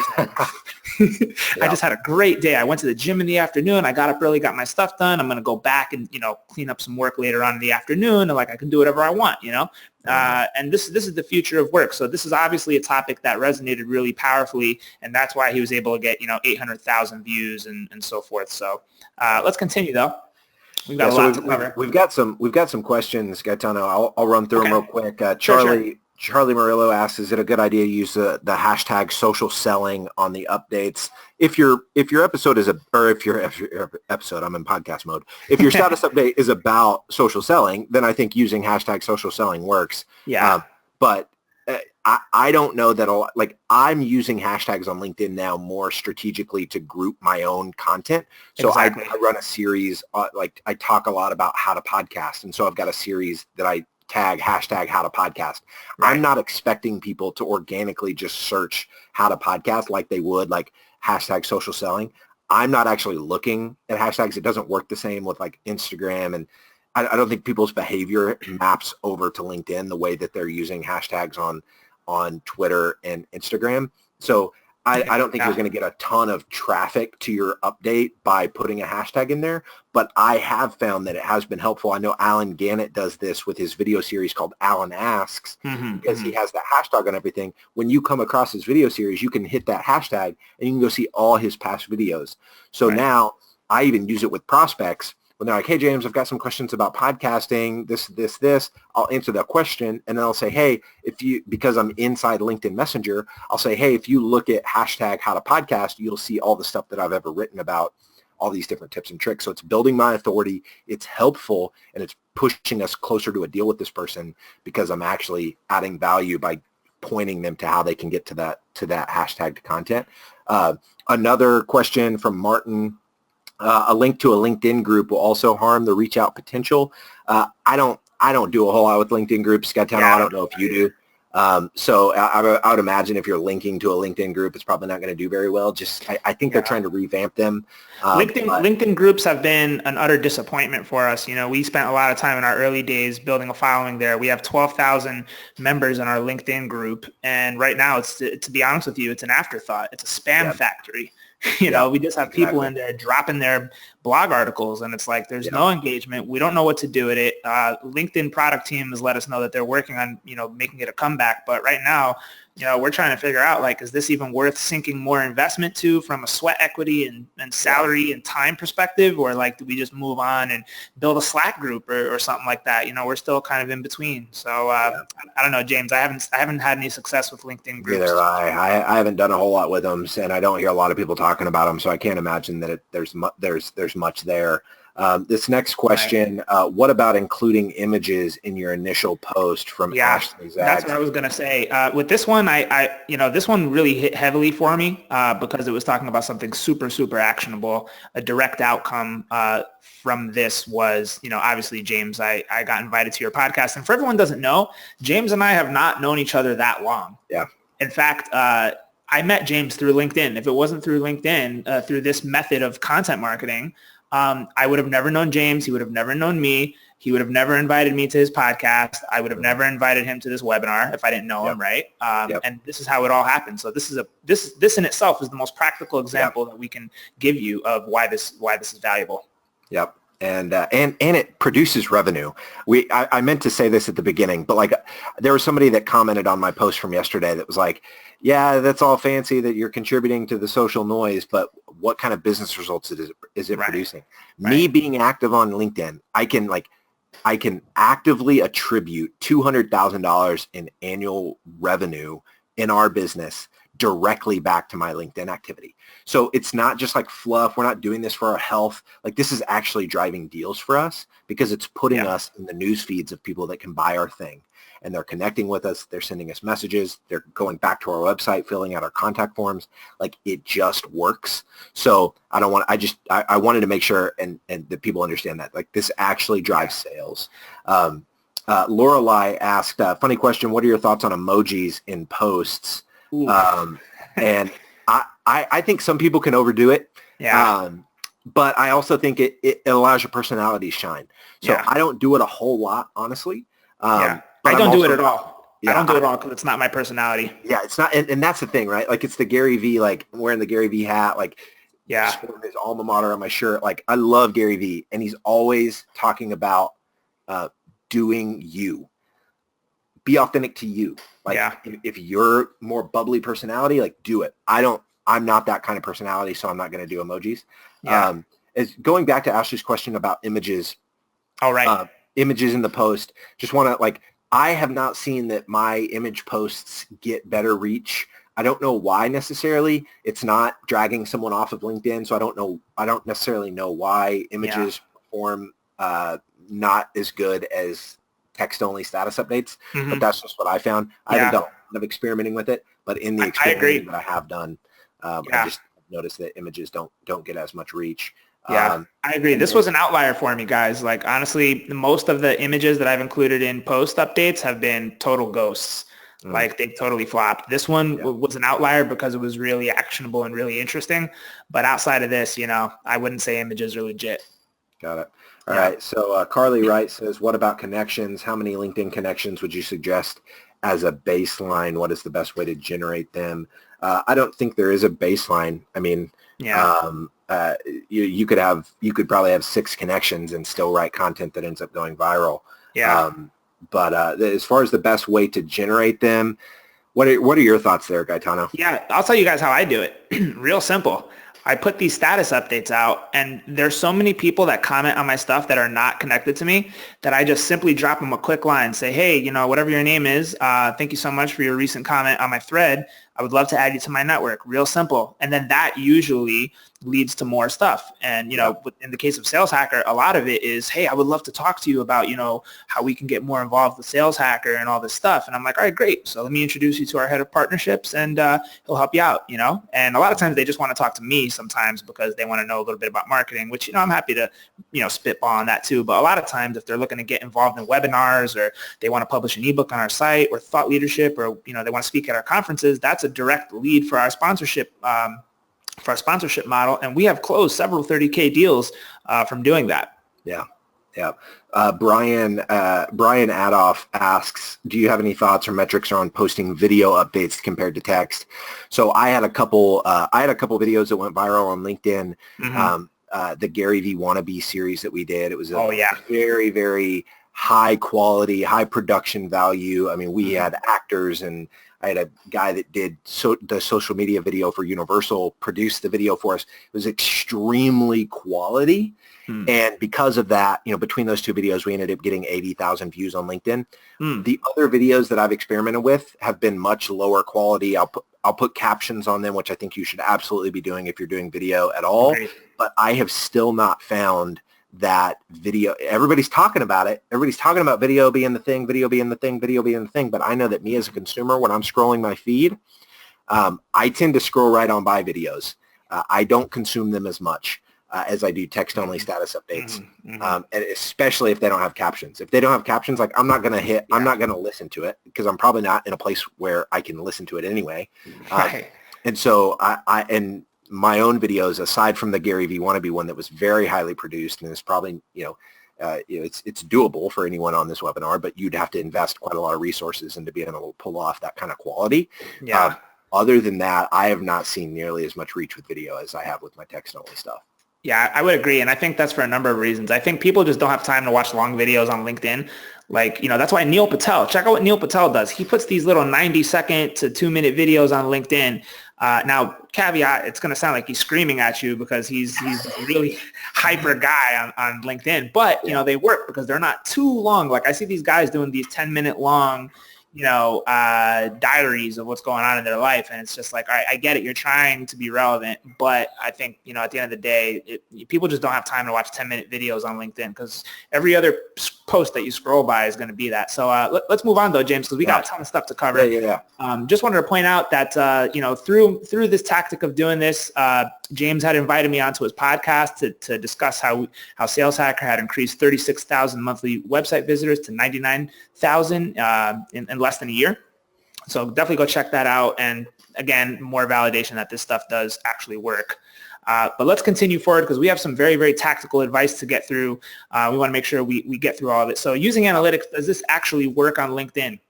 just had a great day. I went to the gym in the afternoon. I got up early, got my stuff done. I'm going to go back and, clean up some work later on in the afternoon. And like, I can do whatever I want, and this is the future of work. So this is obviously a topic that resonated really powerfully. And that's why he was able to get, 800,000 views and so forth. So let's continue though. We've got a lot to cover. We've got some questions, Gaetano. I'll run through them real quick. Charlie Murillo asks, is it a good idea to use the hashtag social selling on the updates? If your episode is if your episode, I'm in podcast mode. If your status update is about social selling, then I think using hashtag social selling works. Yeah. But I don't know that I'm using hashtags on LinkedIn now more strategically to group my own content. So exactly. I run a series, I talk a lot about how to podcast. And so I've got a series that I tag hashtag how to podcast. Right. I'm not expecting people to organically just search how to podcast like they would like hashtag social selling. I'm not actually looking at hashtags. It doesn't work the same with like Instagram. And I don't think people's behavior maps over to LinkedIn the way that they're using hashtags on Twitter and Instagram. So I don't think you're going to get a ton of traffic to your update by putting a hashtag in there, but I have found that it has been helpful. I know Alan Gannett does this with his video series called Alan Asks because he has that hashtag on everything. When you come across his video series, you can hit that hashtag and you can go see all his past videos. So now I even use it with prospects. When they're like, hey, James, I've got some questions about podcasting, this, I'll answer that question. And then I'll say, hey, because I'm inside LinkedIn Messenger, I'll say, hey, if you look at hashtag how to podcast, you'll see all the stuff that I've ever written about, all these different tips and tricks. So it's building my authority. It's helpful, and it's pushing us closer to a deal with this person because I'm actually adding value by pointing them to how they can get to that hashtag content. Another question from Martin. A link to a LinkedIn group will also harm the reach out potential. I don't do a whole lot with LinkedIn groups. Gaetano, I don't know if you do. So I would imagine if you're linking to a LinkedIn group, it's probably not going to do very well. I think they're trying to revamp them. LinkedIn groups have been an utter disappointment for us. We spent a lot of time in our early days building a following there. We have 12,000 members in our LinkedIn group. And right now, to be honest with you, it's an afterthought. It's a spam factory. We just have people in there dropping their blog articles, and it's like there's no engagement. We don't know what to do with it. LinkedIn product team has let us know that they're working on, making it a comeback. But right now, we're trying to figure out, like, is this even worth sinking more investment to from a sweat equity and salary and time perspective? Or, like, do we just move on and build a Slack group or something like that? We're still kind of in between. So I don't know, James. I haven't had any success with LinkedIn groups. Neither have I. I haven't done a whole lot with them, and I don't hear a lot of people talking about them. So I can't imagine that there's much there. This next question, what about including images in your initial post from Ashley Zags? That's what I was going to say. With this one, this one really hit heavily for me because it was talking about something super, super actionable. A direct outcome from this was, obviously, James, I got invited to your podcast. And for everyone who doesn't know, James and I have not known each other that long. Yeah. In fact, I met James through LinkedIn. If it wasn't through LinkedIn, through this method of content marketing, I would have never known James. He would have never known me. He would have never invited me to his podcast. I would have never invited him to this webinar if I didn't know him, right? And this is how it all happened. So this in itself is the most practical example that we can give you of why this is valuable. Yep. And it produces revenue. I meant to say this at the beginning, but there was somebody that commented on my post from yesterday that was like, yeah, that's all fancy that you're contributing to the social noise, but what kind of business results is it producing? Right. Me being active on LinkedIn, I can actively attribute $200,000 in annual revenue in our business directly back to my LinkedIn activity. So it's not just like fluff. We're not doing this for our health. Like, this is actually driving deals for us because it's putting us in the news feeds of people that can buy our thing, and they're connecting with us. They're sending us messages. They're going back to our website, filling out our contact forms. Like, it just works. So I wanted to make sure and that people understand that, like, this actually drives sales. Lorelei asked, funny question, what are your thoughts on emojis in posts? Ooh. And I think some people can overdo it. Yeah. But I also think it allows your personality to shine. So Yeah. I don't do it a whole lot, honestly. Yeah. But I don't do it at all. Yeah, I don't do it at all because it's not my personality. Yeah, it's not, and that's the thing, right? Like, it's the Gary V, like, I'm wearing the Gary V hat, like, Yeah. just wearing his alma mater on my shirt. Like, I love Gary V, and he's always talking about doing you. Be authentic to you. Like, Yeah. if you're more bubbly personality, like, do it. I'm not that kind of personality, so I'm not going to do emojis. Yeah. As going back to Ashley's question about images, All right. images in the post, just want to, like, I have not seen that my image posts get better reach. I don't know why necessarily. It's not dragging someone off of LinkedIn, so I don't necessarily know why images perform not as good as text-only status updates, but that's just what I found. I haven't done a lot of experimenting with it, but in the experimenting that I have done, I just noticed that images don't get as much reach. Yeah, I agree. This was an outlier for me, guys. Like, honestly, most of the images that I've included in post updates have been total ghosts. Like, they totally flopped. This one was an outlier because it was really actionable and really interesting. But outside of this, I wouldn't say images are legit. Got it. All right. So Carly Wright says, what about connections? How many LinkedIn connections would you suggest as a baseline? What is the best way to generate them? I don't think there is a baseline. I mean, you could probably have 6 connections and still write content that ends up going viral. Yeah. But as far as the best way to generate them, what are your thoughts there, Gaetano? Yeah, I'll tell you guys how I do it. Real simple. I put these status updates out, and there's so many people that comment on my stuff that are not connected to me that I just simply drop them a quick line, say, hey, whatever your name is, thank you so much for your recent comment on my thread. I would love to add you to my network. Real simple. And then that usually leads to more stuff. And, in the case of Sales Hacker, a lot of it is, hey, I would love to talk to you about, how we can get more involved with Sales Hacker and all this stuff. And I'm like, all right, great. So let me introduce you to our head of partnerships, and he'll help you out, And a lot of times they just want to talk to me sometimes because they want to know a little bit about marketing, which, I'm happy to, spitball on that too. But a lot of times if they're looking to get involved in webinars, or they want to publish an ebook on our site, or thought leadership, or, they want to speak at our conferences, that's a direct lead for our sponsorship model. And we have closed several 30K deals from doing that. Yeah. Yeah. Brian Adolph asks, do you have any thoughts or metrics on posting video updates compared to text? So I had a couple videos that went viral on LinkedIn. The Gary V Wannabe series that we did, it was a very, very high quality, high production value. I mean, we had actors, and I had a guy that did the social media video for Universal, produced the video for us. It was extremely quality. And because of that, between those two videos, we ended up getting 80,000 views on LinkedIn. The other videos that I've experimented with have been much lower quality. I'll put captions on them, which I think you should absolutely be doing if you're doing video at all. Great. But I have still not found that video. Everybody's talking about it. Everybody's talking about video being the thing, video being the thing, video being the thing. But I know that me as a consumer, when I'm scrolling my feed, I tend to scroll right on by videos. I don't consume them as much as I do text-only status updates, and especially if they don't have captions. If they don't have captions, like, I'm not going to listen to it because I'm probably not in a place where I can listen to it anyway. And so and my own videos, aside from the Gary V Wannabe one that was very highly produced, and it's probably, it's doable for anyone on this webinar, but you'd have to invest quite a lot of resources into being able to pull off that kind of quality. Other than that, I have not seen nearly as much reach with video as I have with my text-only stuff. Yeah, I would agree. And I think that's for a number of reasons. I think people just don't have time to watch long videos on LinkedIn. Like, that's why Neil Patel, check out what Neil Patel does. He puts these little 90-second to 2-minute videos on LinkedIn. Now, caveat, it's going to sound like he's screaming at you because he's a really hyper guy on LinkedIn. But, they work because they're not too long. Like, I see these guys doing these 10-minute long, diaries of what's going on in their life. And it's just like, all right, I get it. You're trying to be relevant. But I think, at the end of the day, people just don't have time to watch 10-minute videos on LinkedIn because every other post that you scroll by is going to be that. So let's move on, though, James, because we got a ton of stuff to cover. Just wanted to point out that, through this tactic of doing this, James had invited me onto his podcast to discuss how Sales Hacker had increased 36,000 monthly website visitors to 99,000 in less than a year. So definitely go check that out. And again, more validation that this stuff does actually work. But let's continue forward because we have some very, very tactical advice to get through. We want to make sure we get through all of it. So using analytics, does this actually work on LinkedIn?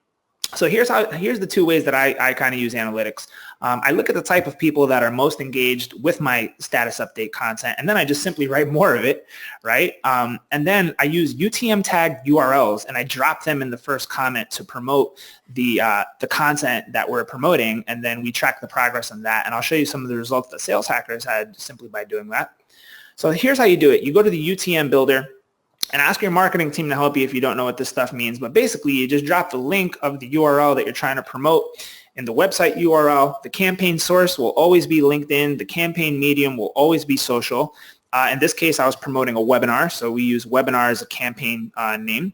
So here's the two ways that I kind of use analytics. I look at the type of people that are most engaged with my status update content, and then I just simply write more of it, right? And then I use UTM tagged URLs, and I drop them in the first comment to promote the content that we're promoting, and then we track the progress on that. And I'll show you some of the results that Sales Hackers had simply by doing that. So here's how you do it. You go to the UTM builder, and ask your marketing team to help you if you don't know what this stuff means. But basically, you just drop the link of the URL that you're trying to promote in the website URL. The campaign source will always be LinkedIn. The campaign medium will always be social. In this case, I was promoting a webinar, so we use webinar as a campaign name.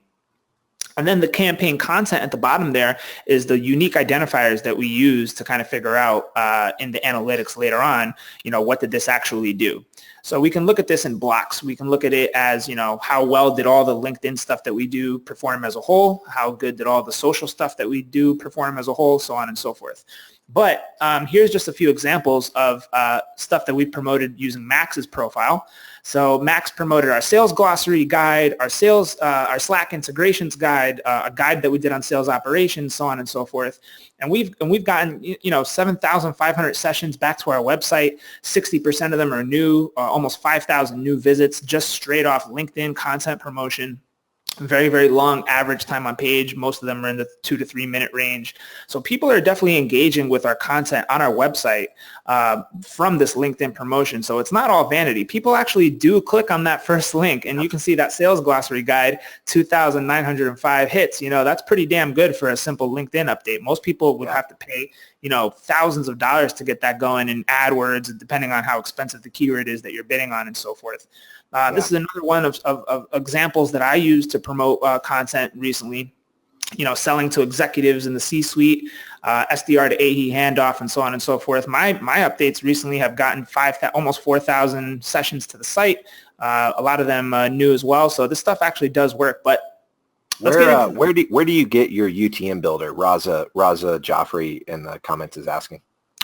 And then the campaign content at the bottom there is the unique identifiers that we use to kind of figure out in the analytics later on, what did this actually do? So we can look at this in blocks. We can look at it as, how well did all the LinkedIn stuff that we do perform as a whole? How good did all the social stuff that we do perform as a whole? So on and so forth. But here's just a few examples of stuff that we promoted using Max's profile. So Max promoted our sales glossary guide, our Slack integrations guide, a guide that we did on sales operations, so on and so forth. And we've gotten 7,500 sessions back to our website. 60% of them are new, almost 5,000 new visits just straight off LinkedIn content promotion. Very, very long average time on page. Most of them are in the 2 to 3 minute range. So people are definitely engaging with our content on our website from this LinkedIn promotion. So it's not all vanity. People actually do click on that first link, and you can see that sales glossary guide, 2,905 hits. That's pretty damn good for a simple LinkedIn update. Most people would have to pay thousands of dollars to get that going in AdWords, depending on how expensive the keyword is that you're bidding on and so forth. This is another one of examples that I use to promote content recently, selling to executives in the C-suite, SDR to AE handoff, and so on and so forth. My updates recently have gotten almost 4,000 sessions to the site, a lot of them new as well. So this stuff actually does work. But where do you get your UTM builder? Raza Joffrey in the comments is asking.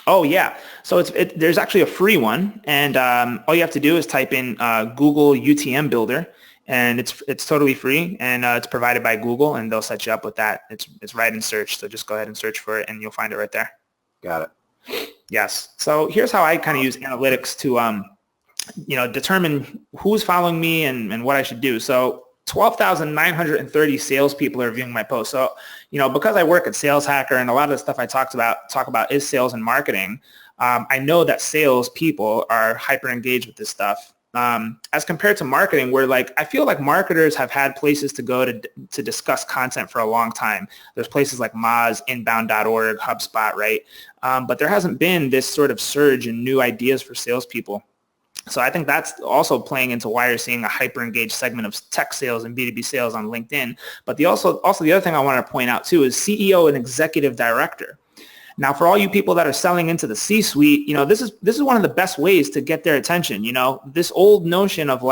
Oh, yeah. So there's actually a free one, and all you have to do is type in Google UTM Builder, and it's totally free, and it's provided by Google, and they'll set you up with that. It's right in search, so just go ahead and search for it, and you'll find it right there. Got it. Yes. So here's how I kind of use analytics to determine who's following me and what I should do. So 12,930 salespeople are viewing my post. So, because I work at Sales Hacker and a lot of the stuff I talk about is sales and marketing, I know that sales people are hyper engaged with this stuff. As compared to marketing, where I feel like marketers have had places to go to discuss content for a long time. There's places like Moz, inbound.org, HubSpot, right? But there hasn't been this sort of surge in new ideas for salespeople. So I think that's also playing into why you're seeing a hyper-engaged segment of tech sales and B2B sales on LinkedIn. But also the other thing I want to point out too is CEO and executive director. Now, for all you people that are selling into the C-suite, this is one of the best ways to get their attention. This old notion of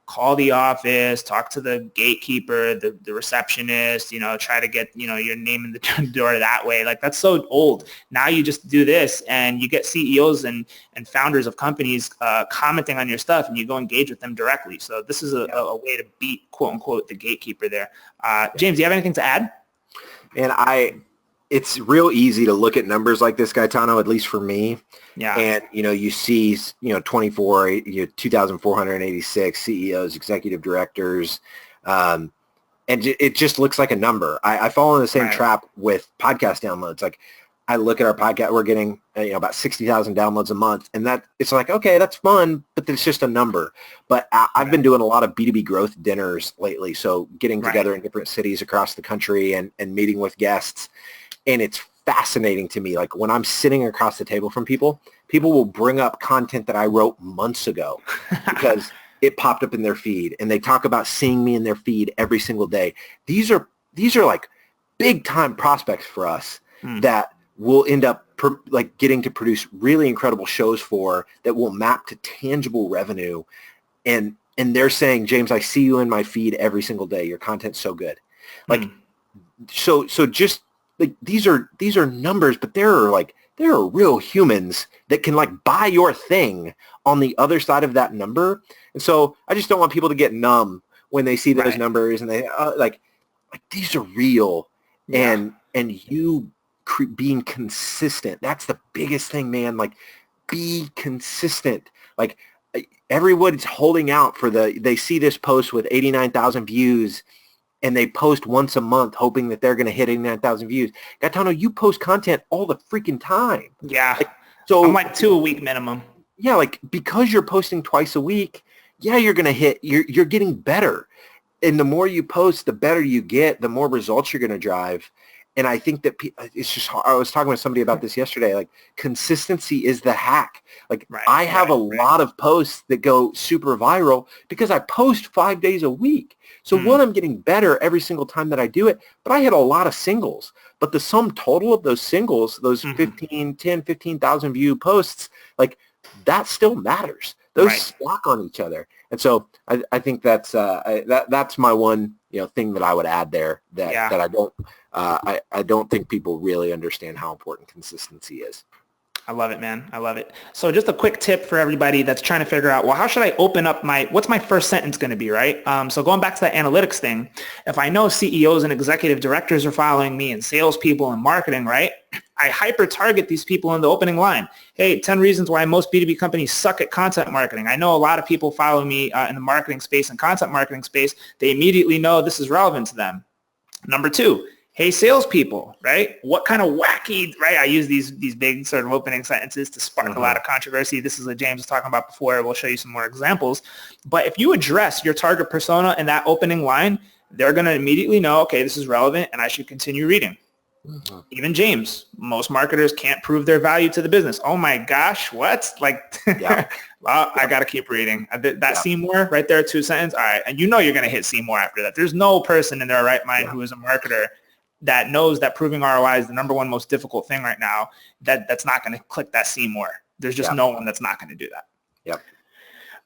call the office, talk to the gatekeeper, the receptionist, try to get, your name in the door that way. That's so old. Now you just do this and you get CEOs and founders of companies commenting on your stuff, and you go engage with them directly. So this is a way to beat, quote unquote, the gatekeeper there. James, do you have anything to add? And it's real easy to look at numbers like this, Gaetano, at least for me. Yeah. And, you see, 2,486 CEOs, executive directors, and it just looks like a number. I fall in the same trap with podcast downloads. I look at our podcast, we're getting, about 60,000 downloads a month, and that it's okay, that's fun, but it's just a number. But I've been doing a lot of B2B growth dinners lately. So getting together in different cities across the country and meeting with guests. And it's fascinating to me. When I'm sitting across the table from people will bring up content that I wrote months ago because it popped up in their feed, and they talk about seeing me in their feed every single day. These are big time prospects for us that we'll end up getting to produce really incredible shows for that will map to tangible revenue. And they're saying, James, I see you in my feed every single day. Your content's so good. So just like these are numbers, but there are real humans that can like buy your thing on the other side of that number. And so I just don't want people to get numb when they see those numbers and they like these are real. And you being consistent, that's the biggest thing, man. Like, be consistent. Like, everyone's holding out for they see this post with 89,000 views and they post once a month hoping that they're going to hit 89,000 views. Gaetano, you post content all the freaking time. Yeah. Like, so I'm like 2 a week minimum. Yeah. Like, because you're posting twice a week, you're going to hit, you're getting better. And the more you post, the better you get, the more results you're going to drive. And I think that it's just, I was talking with somebody about this yesterday, like consistency is the hack. Like I have a lot of posts that go super viral because I post 5 days a week. So one, I'm getting better every single time that I do it, but I hit a lot of singles. But the sum total of those singles, those 15,000 view posts, like that still matters. Those stack on each other. And so I think that's my one thing that I would add there that I don't think people really understand how important consistency is. I love it, man. I love it. So just a quick tip for everybody that's trying to figure out, well, how should I open up what's my first sentence going to be, right? So going back to that analytics thing, if I know CEOs and executive directors are following me and salespeople and marketing, right? I hyper target these people in the opening line. Hey, 10 reasons why most B2B companies suck at content marketing. I know a lot of people follow me in the marketing space and content marketing space. They immediately know this is relevant to them. Number 2, hey, salespeople, right? What kind of wacky, right? I use these big sort of opening sentences to spark a lot of controversy. This is what James was talking about before. We'll show you some more examples. But if you address your target persona in that opening line, they're going to immediately know, okay, this is relevant and I should continue reading. Even James, most marketers can't prove their value to the business. Oh my gosh, what? Like, well, I got to keep reading. That see more right there, 2 sentences. All right. And you're going to hit see more after that. There's no person in their right mind who is a marketer that knows that proving ROI is the number one most difficult thing right now, that's not going to click that see more. There's just no one that's not going to do that. Yep.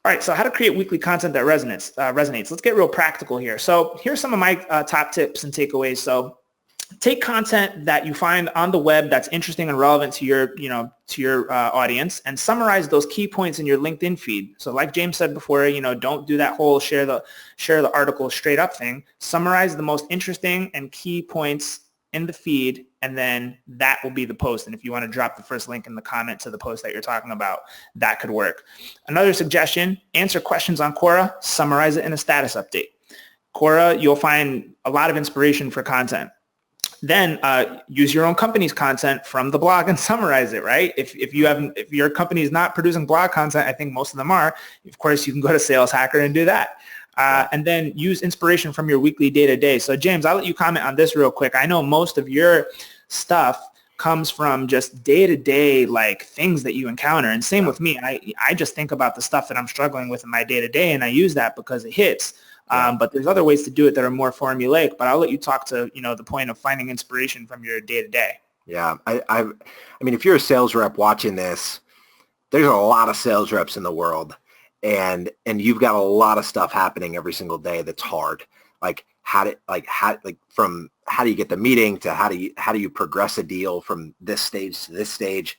All right, so how to create weekly content that resonates. Let's get real practical here. So here's some of my top tips and takeaways. So take content that you find on the web that's interesting and relevant to your audience and summarize those key points in your LinkedIn feed. So like James said before, don't do that whole share the article straight up thing. Summarize the most interesting and key points in the feed, and then that will be the post. And if you want to drop the first link in the comment to the post that you're talking about, that could work. Another suggestion, answer questions on Quora, summarize it in a status update. Quora, you'll find a lot of inspiration for content. Then use your own company's content from the blog and summarize it, right? If your company is not producing blog content, I think most of them are, of course, you can go to Sales Hacker and do that. And then use inspiration from your weekly day-to-day. So James, I'll let you comment on this real quick. I know most of your stuff comes from just day-to-day like things that you encounter. And same with me. I just think about the stuff that I'm struggling with in my day-to-day, and I use that because it hits. But there's other ways to do it that are more formulaic. But I'll let you talk to the point of finding inspiration from your day-to-day. Yeah, I mean, if you're a sales rep watching this, there's a lot of sales reps in the world, and you've got a lot of stuff happening every single day that's hard. Like how do you get the meeting to how do you progress a deal from this stage to this stage?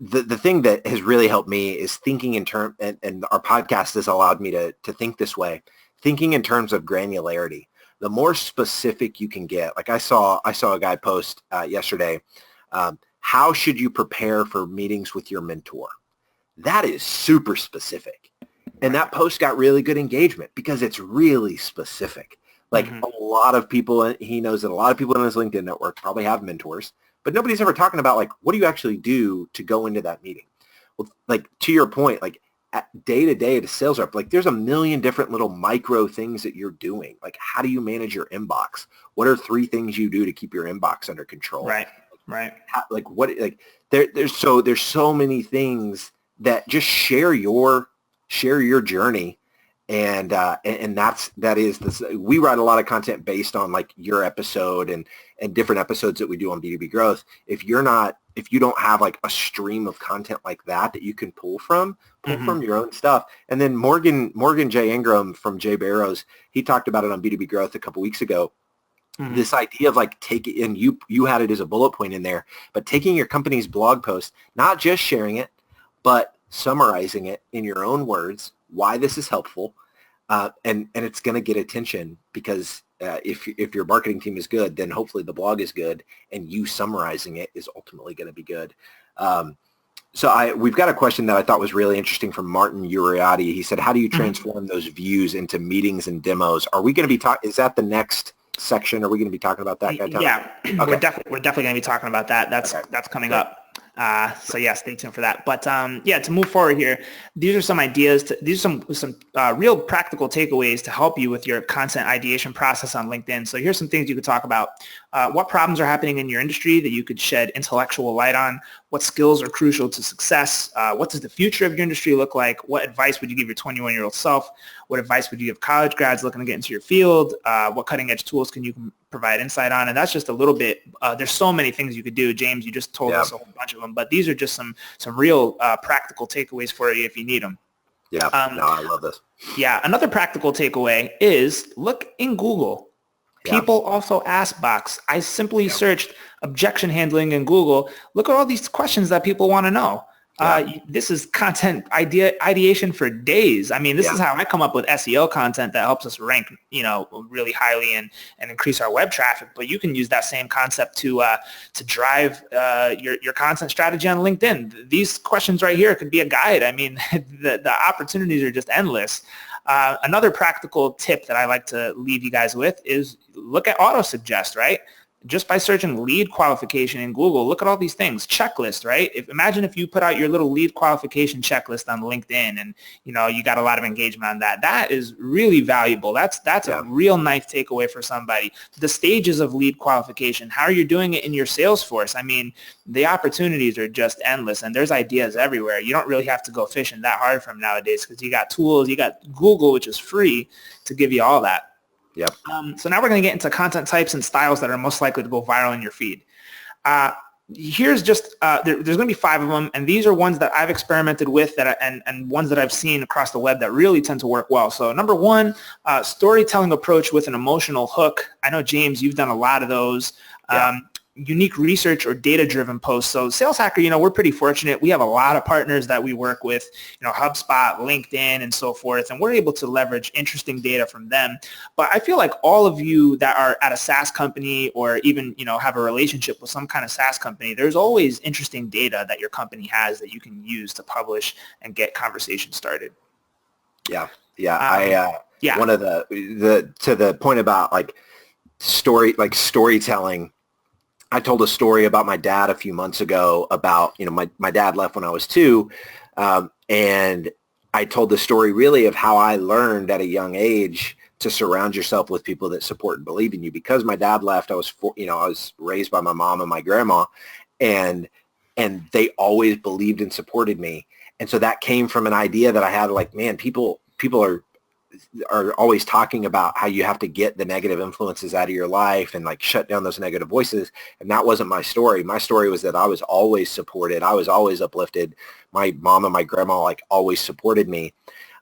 The thing that has really helped me is thinking in terms, and our podcast has allowed me to think this way, thinking in terms of granularity. The more specific you can get, like I saw a guy post yesterday, how should you prepare for meetings with your mentor? That is super specific. And that post got really good engagement because it's really specific. Like a lot of people, he knows that a lot of people in his LinkedIn network probably have mentors, but nobody's ever talking about like, what do you actually do to go into that meeting? Well, like to your point, like day to day to sales rep, like there's a million different little micro things that you're doing. Like how do you manage your inbox? What are 3 things you do to keep your inbox under control? Right. There's so many things that just share your journey. And that is this. We write a lot of content based on like your episode and different episodes that we do on B2B growth. If you don't have like a stream of content like that you can pull from your own stuff. And then Morgan J. Ingram from J Barrows, he talked about it on B2B growth a couple weeks ago. this idea of like taking, and you had it as a bullet point in there, but taking your company's blog post, not just sharing it, but summarizing it in your own words, why this is helpful, and it's going to get attention because if your marketing team is good, then hopefully the blog is good, and you summarizing it is ultimately going to be good. So we've got a question that I thought was really interesting from Martin Uriati. He said, how do you transform those views into meetings and demos? Are we going to be is that the next section? Are we going to be talking about that? Yeah, okay. We're definitely going to be talking about that. That's coming up. So yeah, stay tuned for that. But yeah, to move forward here, these are some ideas. These are some real practical takeaways to help you with your content ideation process on LinkedIn. So here's some things you could talk about. What problems are happening in your industry that you could shed intellectual light on? What skills are crucial to success? What does the future of your industry look like? What advice would you give your 21-year-old self? What advice would you give college grads looking to get into your field? What cutting-edge tools can you provide insight on? And that's just a little bit. There's so many things you could do. James, you just told us a whole bunch of them, but these are just some real practical takeaways for you if you need them. Yeah, no, I love this. Yeah, another practical takeaway is look in Google. People also ask box. I simply searched objection handling in Google. Look at all these questions that people want to know. This is content ideation for days. I mean, this is how I come up with SEO content that helps us rank, really highly and increase our web traffic. But you can use that same concept to drive your content strategy on LinkedIn. These questions right here could be a guide. I mean, the opportunities are just endless. Another practical tip that I like to leave you guys with is look at auto-suggest, right? Just by searching lead qualification in Google, look at all these things, checklist, right? Imagine if you put out your little lead qualification checklist on LinkedIn and, you got a lot of engagement on that. That is really valuable. That's a real nice takeaway for somebody. The stages of lead qualification, how are you doing it in your Salesforce? I mean, the opportunities are just endless and there's ideas everywhere. You don't really have to go fishing that hard for them nowadays because you got tools, you got Google, which is free to give you all that. Yep. So now we're going to get into content types and styles that are most likely to go viral in your feed. Here's just, there's going to be 5 of them, and these are ones that I've experimented with and ones that I've seen across the web that really tend to work well. So number 1, storytelling approach with an emotional hook. I know, James, you've done a lot of those. Unique research or data-driven posts. So Sales Hacker, we're pretty fortunate. We have a lot of partners that we work with, HubSpot, LinkedIn, and so forth, and we're able to leverage interesting data from them. But I feel like all of you that are at a SaaS company or even, have a relationship with some kind of SaaS company, there's always interesting data that your company has that you can use to publish and get conversations started. One of the to the point about storytelling, I told a story about my dad a few months ago about, my dad left when I was 2. And I told the story really of how I learned at a young age to surround yourself with people that support and believe in you. Because my dad left, I was raised by my mom and my grandma, and they always believed and supported me. And so that came from an idea that I had, like, man, people are always talking about how you have to get the negative influences out of your life and shut down those negative voices. And that wasn't my story. My story was that I was always supported. I was always uplifted. My mom and my grandma always supported me.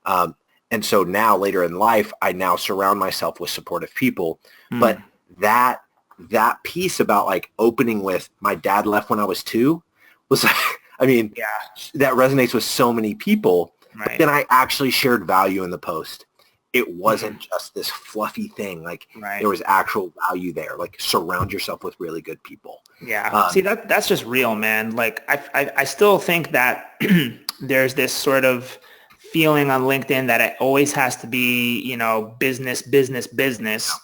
And so now later in life, I now surround myself with supportive people. But that piece about opening with my dad left when I was 2 was, that resonates with so many people. Right. But then I actually shared value in the post. It wasn't just this fluffy thing. There was actual value there. Surround yourself with really good people. Yeah. See, that's just real, man. I still think that there's this sort of feeling on LinkedIn that it always has to be, business.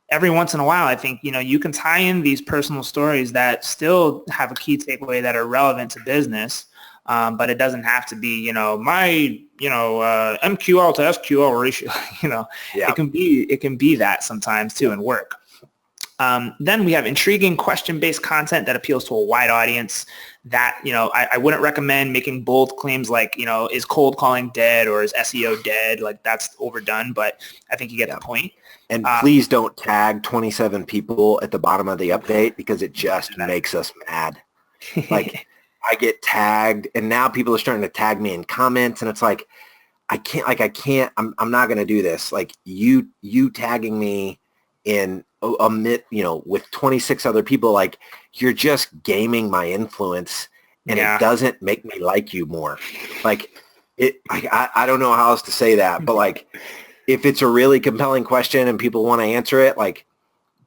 Every once in a while, I think, you can tie in these personal stories that still have a key takeaway that are relevant to business. But it doesn't have to be, my, MQL to SQL ratio, it can be that sometimes too in work. Then we have intriguing question-based content that appeals to a wide audience that, I wouldn't recommend making bold claims like, is cold calling dead or is SEO dead? That's overdone, but I think you get the point. And please don't tag 27 people at the bottom of the update because it just makes us mad. I get tagged and now people are starting to tag me in comments and it's I'm not going to do this. You tagging me with 26 other people, like you're just gaming my influence and Yeah. it doesn't make me like you more. Like I don't know how else to say that, but like if it's a really compelling question and people want to answer it, like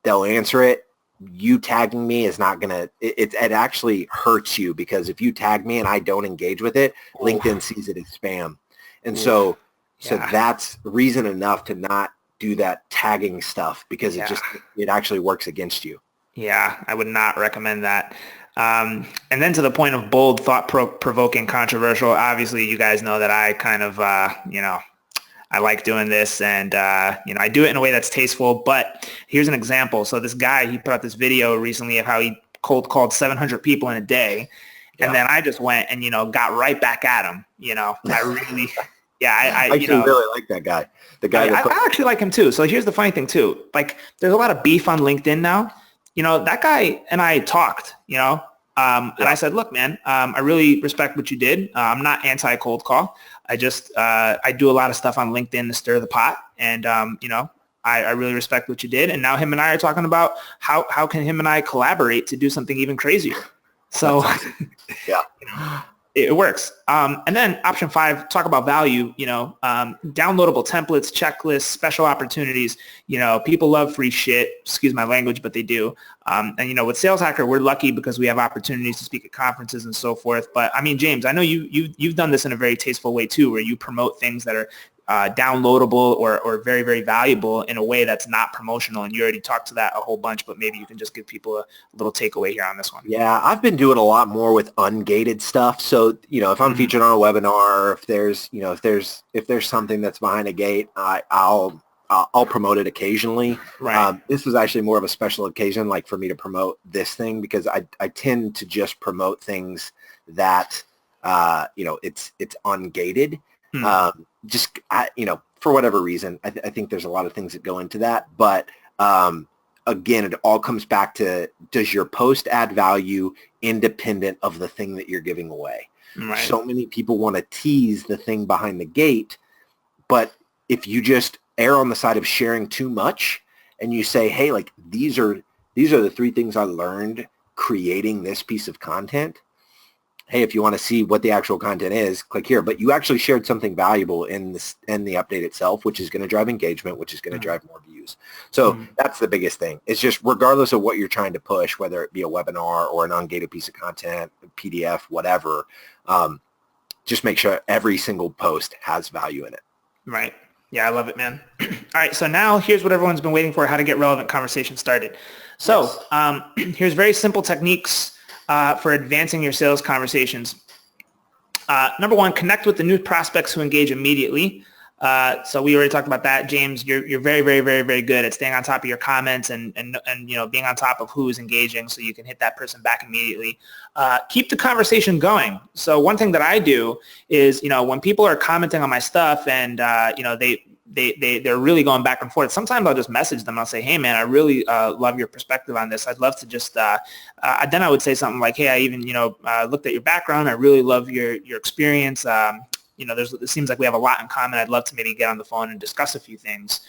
they'll answer it. You tagging me is not going to, it actually hurts you, because if you tag me and I don't engage with it, LinkedIn sees it as spam. And so that's reason enough to not do that tagging stuff, because it actually works against you. Yeah, I would not recommend that. And then to the point of bold, thought-provoking, controversial, obviously you guys know that I kind of, I like doing this, and, I do it in a way that's tasteful. But here's an example. So this guy, he put out this video recently of how he cold called 700 people in a day. Yeah. And then I just went and, got right back at him. I really, I actually really like that guy. The guy I actually like him too. So here's the funny thing too. Like there's a lot of beef on LinkedIn now. That guy and I talked, and I said, look, man, I really respect what you did. I'm not anti cold call. I just, I do a lot of stuff on LinkedIn to stir the pot. And, I really respect what you did. And now him and I are talking about how can him and I collaborate to do something even crazier. So yeah. It works. And then option 5, talk about value, downloadable templates, checklists, special opportunities. People love free shit, excuse my language, but they do. And, with Sales Hacker, we're lucky because we have opportunities to speak at conferences and so forth. But I mean, James, I know you've done this in a very tasteful way too, where you promote things that are downloadable or very, very valuable in a way that's not promotional. And you already talked to that a whole bunch, but maybe you can just give people a little takeaway here on this one. Yeah, I've been doing a lot more with ungated stuff. So, if I'm featured on a webinar, if there's something that's behind a gate, I'll promote it occasionally. Right. This was actually more of a special occasion, like for me to promote this thing, because I tend to just promote things that, it's ungated. For whatever reason, I think there's a lot of things that go into that. But again, it all comes back to, does your post add value independent of the thing that you're giving away? Right. So many people want to tease the thing behind the gate, but if you just err on the side of sharing too much and you say, hey, like these are the 3 things I learned creating this piece of content. Hey, if you want to see what the actual content is, click here. But you actually shared something valuable in the update itself, which is going to drive engagement, which is going to drive more views. So that's the biggest thing. It's just regardless of what you're trying to push, whether it be a webinar or an ungated piece of content, a PDF, whatever, just make sure every single post has value in it. Right. Yeah, I love it, man. All right, so now here's what everyone's been waiting for, how to get relevant conversation started. So here's very simple techniques for advancing your sales conversations. Number 1, connect with the new prospects who engage immediately. So we already talked about that, James. You're very, very, very, very good at staying on top of your comments and being on top of who is engaging, so you can hit that person back immediately. Keep the conversation going. So one thing that I do is, when people are commenting on my stuff and they're really going back and forth, sometimes I'll just message them. I'll say, hey, man, I really love your perspective on this. I'd love to just then I would say something like, hey, I even looked at your background. I really love your experience. It seems like we have a lot in common. I'd love to maybe get on the phone and discuss a few things.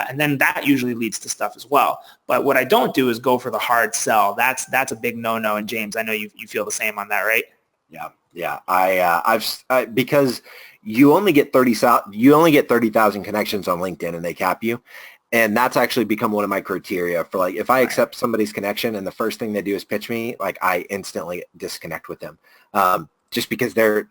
And then that usually leads to stuff as well. But what I don't do is go for the hard sell. That's a big no-no. And James, I know you feel the same on that, right? Yeah. I've because you only get 30,000 connections on LinkedIn and they cap you. And that's actually become one of my criteria for, like, if I accept somebody's connection and the first thing they do is pitch me, like, I instantly disconnect with them. Just because they're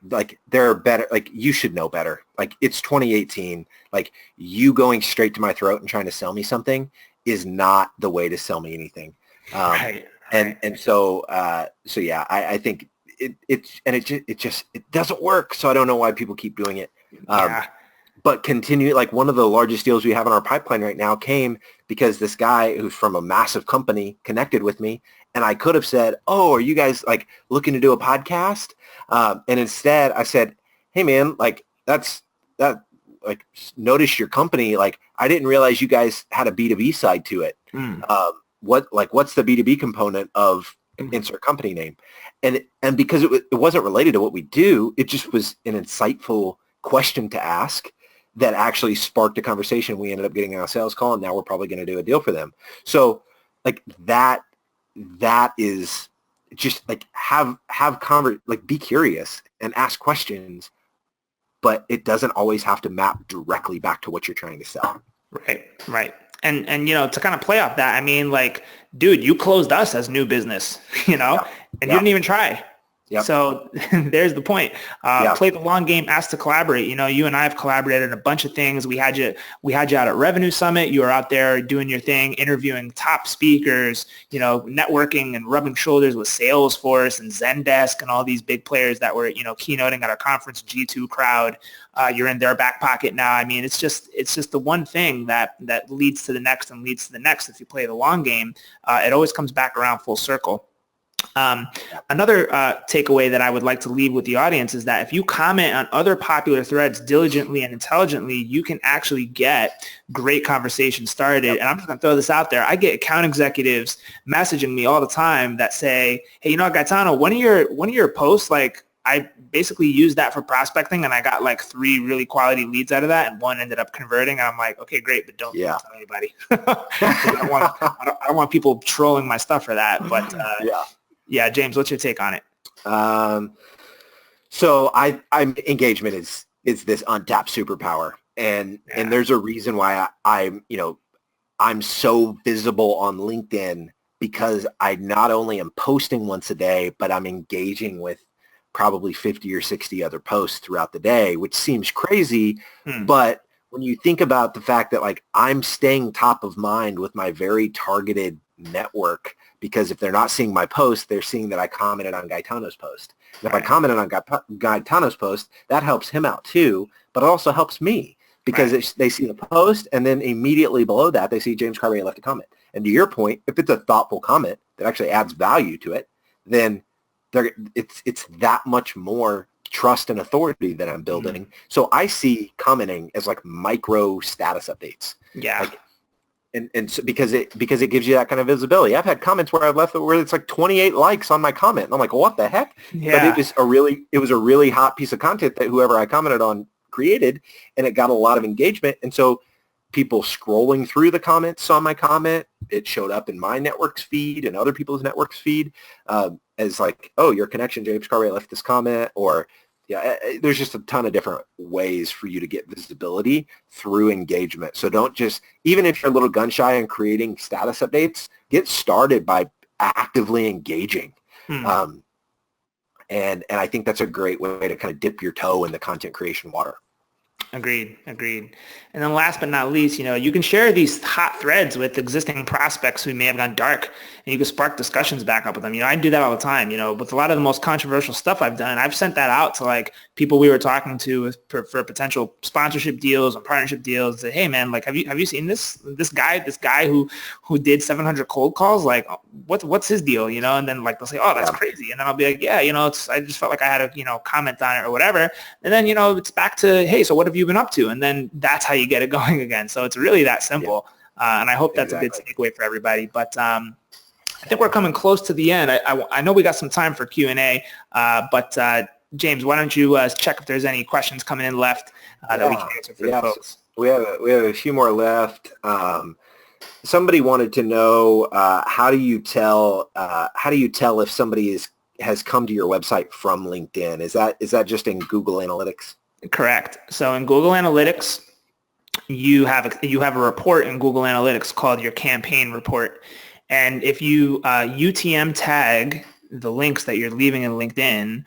better, like, you should know better. Like, it's 2018. Like, you going straight to my throat and trying to sell me something is not the way to sell me anything. Right. And so yeah, I think it doesn't work. So I don't know why people keep doing it. But continue, like, one of the largest deals we have in our pipeline right now came because this guy who's from a massive company connected with me, and I could have said, oh, are you guys, like, looking to do a podcast? And instead I said, hey, man, like, notice your company. Like, I didn't realize you guys had a B2B side to it. What's the B2B component of insert company name? And because it wasn't related to what we do, it just was an insightful question to ask. that actually sparked a conversation. We ended up getting on a sales call, and now we're probably going to do a deal for them. So like that is just like like be curious and ask questions, but it doesn't always have to map directly back to what you're trying to sell. Right. And to kind of play off that, I mean, like, dude, you closed us as new business, and you didn't even try. Yep. So there's the point. Play the long game, ask to collaborate. You and I have collaborated on a bunch of things. We had you out at Revenue Summit. You were out there doing your thing, interviewing top speakers, networking and rubbing shoulders with Salesforce and Zendesk and all these big players that were, keynoting at our conference, G2 crowd. You're in their back pocket now. I mean, it's just the one thing that leads to the next and leads to the next. If you play the long game, it always comes back around full circle. Another takeaway that I would like to leave with the audience is that if you comment on other popular threads diligently and intelligently, you can actually get great conversations started. And I'm just going to throw this out there. I get account executives messaging me all the time that say, hey, Gaetano, one of your posts, like, I basically used that for prospecting, and I got like 3 really quality leads out of that, and 1 ended up converting. And I'm like, okay, great, but don't tell anybody. I don't want people trolling my stuff for that. But yeah, James, what's your take on it? So I'm engagement is this untapped superpower, and there's a reason why I'm so visible on LinkedIn, because I not only am posting once a day, but I'm engaging with probably 50 or 60 other posts throughout the day, which seems crazy. But when you think about the fact that like I'm staying top of mind with my very targeted network, because if they're not seeing my post, they're seeing that I commented on Gaetano's post. And if I commented on Gaetano's post, that helps him out too, but it also helps me because they see the post, and then immediately below that, they see James Carberry left a comment. And to your point, if it's a thoughtful comment that actually adds value to it, then it's that much more trust and authority that I'm building. So I see commenting as like micro status updates. And so because it gives you that kind of visibility. I've had comments where I've left where it's like 28 likes on my comment, and I'm like, what the heck? But it was a really hot piece of content that whoever I commented on created, and it got a lot of engagement. And so people scrolling through the comments saw my comment. It showed up in my network's feed and other people's network's feed as like, oh, your connection, James Carberry left this comment, or there's just a ton of different ways for you to get visibility through engagement. So don't just, even if you're a little gun shy and creating status updates, get started by actively engaging. And I think that's a great way to kind of dip your toe in the content creation water. Agreed. And then last but not least, you can share these hot threads with existing prospects who may have gone dark, and you can spark discussions back up with them. I do that all the time. With a lot of the most controversial stuff I've done, I've sent that out to like people we were talking to for potential sponsorship deals and partnership deals. Say, hey man, like, have you seen this guy who did 700 cold calls? Like, what's his deal? And then like they'll say, oh, that's crazy. And then I'll be like, I just felt like I had to comment on it or whatever. And then it's back to, hey, so what have you been up to? And then that's how you get it going again. So it's really that simple. And I hope that's a good takeaway for everybody. But I think we're coming close to the end. I know we got some time for Q&A, but James, why don't you check if there's any questions coming in left that we can answer for the folks? We have a few more left. Somebody wanted to know how do you tell if somebody has come to your website from LinkedIn? Is that just in Google Analytics? Correct. So in Google Analytics, you have a report in Google Analytics called your campaign report. And if you UTM tag the links that you're leaving in LinkedIn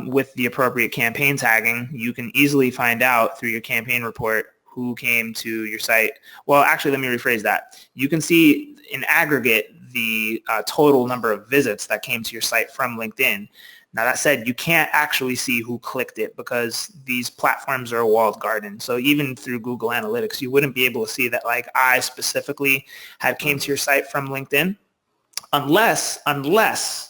with the appropriate campaign tagging, you can easily find out through your campaign report who came to your site. Well, actually, let me rephrase that. You can see in aggregate the total number of visits that came to your site from LinkedIn. Now, that said, you can't actually see who clicked it because these platforms are a walled garden. So even through Google Analytics, you wouldn't be able to see that like I specifically had came to your site from LinkedIn unless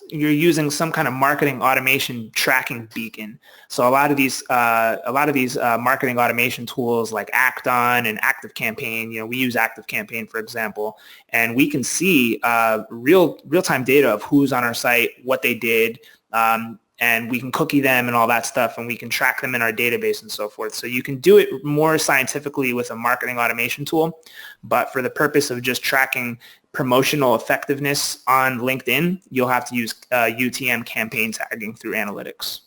you're using some kind of marketing automation tracking beacon. So a lot of these marketing automation tools like Acton and ActiveCampaign, we use ActiveCampaign, for example, and we can see real-time data of who's on our site, what they did, and and we can cookie them and all that stuff, and we can track them in our database and so forth. So you can do it more scientifically with a marketing automation tool, but for the purpose of just tracking promotional effectiveness on LinkedIn, you'll have to use UTM campaign tagging through analytics.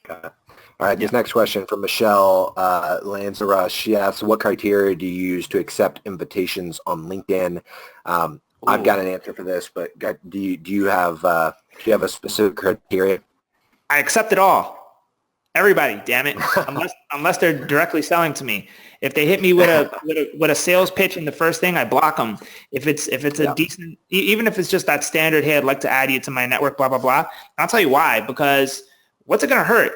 Got it. All right, this next question from Michelle Lanzarote. She asks, what criteria do you use to accept invitations on LinkedIn? I've got an answer for this, but do you have a specific criteria? I accept it all. Everybody, damn it, unless they're directly selling to me. If they hit me with a sales pitch in the first thing, I block them. If it's a decent, even if it's just that standard, hey, I'd like to add you to my network, blah blah blah. I'll tell you why, because what's it going to hurt?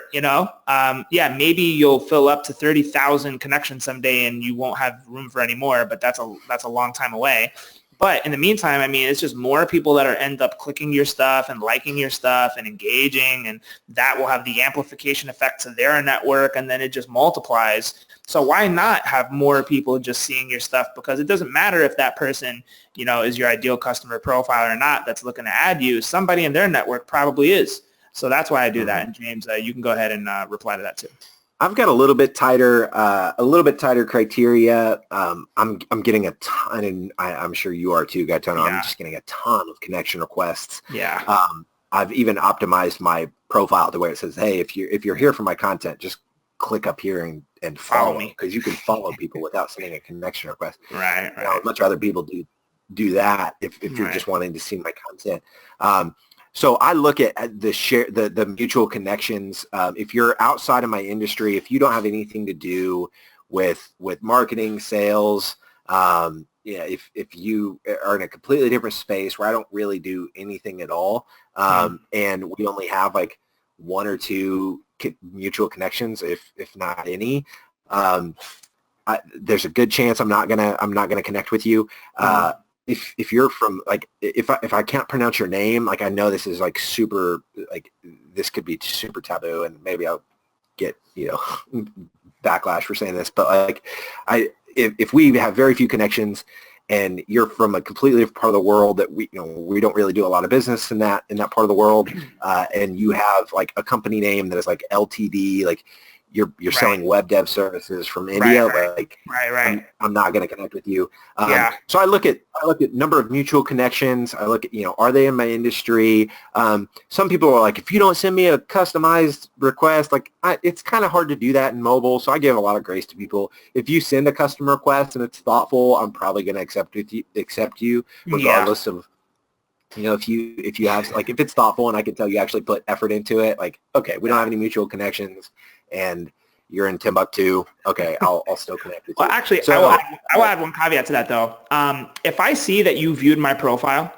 Maybe you'll fill up to 30,000 connections someday and you won't have room for any more, but that's a long time away. But in the meantime, I mean, it's just more people that end up clicking your stuff and liking your stuff and engaging, and that will have the amplification effect to their network, and then it just multiplies. So why not have more people just seeing your stuff? Because it doesn't matter if that person, is your ideal customer profile or not that's looking to add you. Somebody in their network probably is. So that's why I do that. And James, you can go ahead and reply to that too. I've got a little bit tighter criteria. I'm getting a ton, and I'm sure you are too, Gaetano. Yeah. I'm just getting a ton of connection requests. Yeah. I've even optimized my profile to where it says, hey, if you're here for my content, just click up here and follow me, because you can follow people without sending a connection request. Right. I'd much rather people do that if you're just wanting to see my content. So I look at the mutual connections. If you're outside of my industry, if you don't have anything to do with marketing, sales, if you are in a completely different space where I don't really do anything at all, and we only have like one or two mutual connections, if not any, there's a good chance I'm not gonna connect with you. If you're from, like, if I can't pronounce your name, like, I know this is like super, like, this could be super taboo, and maybe I'll get backlash for saying this, but like, if we have very few connections and you're from a completely different part of the world that we don't really do a lot of business in that part of the world, and you have like a company name that is like LTD, like you're selling web dev services from India, like I'm not going to connect with you. So I look at number of mutual connections. I look at, are they in my industry? Some people are like, if you don't send me a customized request, like it's kind of hard to do that in mobile. So I give a lot of grace to people. If you send a custom request and it's thoughtful, I'm probably going to accept you regardless of, if you have, like, if it's thoughtful and I can tell you actually put effort into it, like, okay, we don't have any mutual connections and you're in Timbuktu, okay, I'll still connect with you. Well, actually, I will add one caveat to that though. If I see that you viewed my profile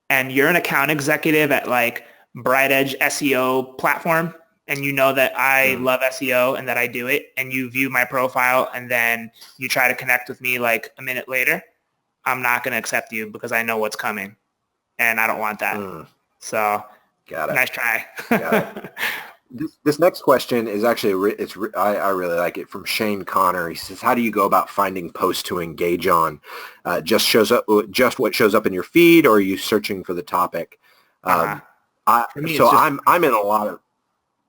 and you're an account executive at like Bright Edge SEO platform, and you know that I love SEO and that I do it, and you view my profile and then you try to connect with me like a minute later, I'm not going to accept you because I know what's coming. And I don't want that. So, got it. Nice try. Got it. This next question is actually, I really like it, from Shane Connor. He says, how do you go about finding posts to engage on? Just what shows up in your feed, or are you searching for the topic? I'm in a lot of,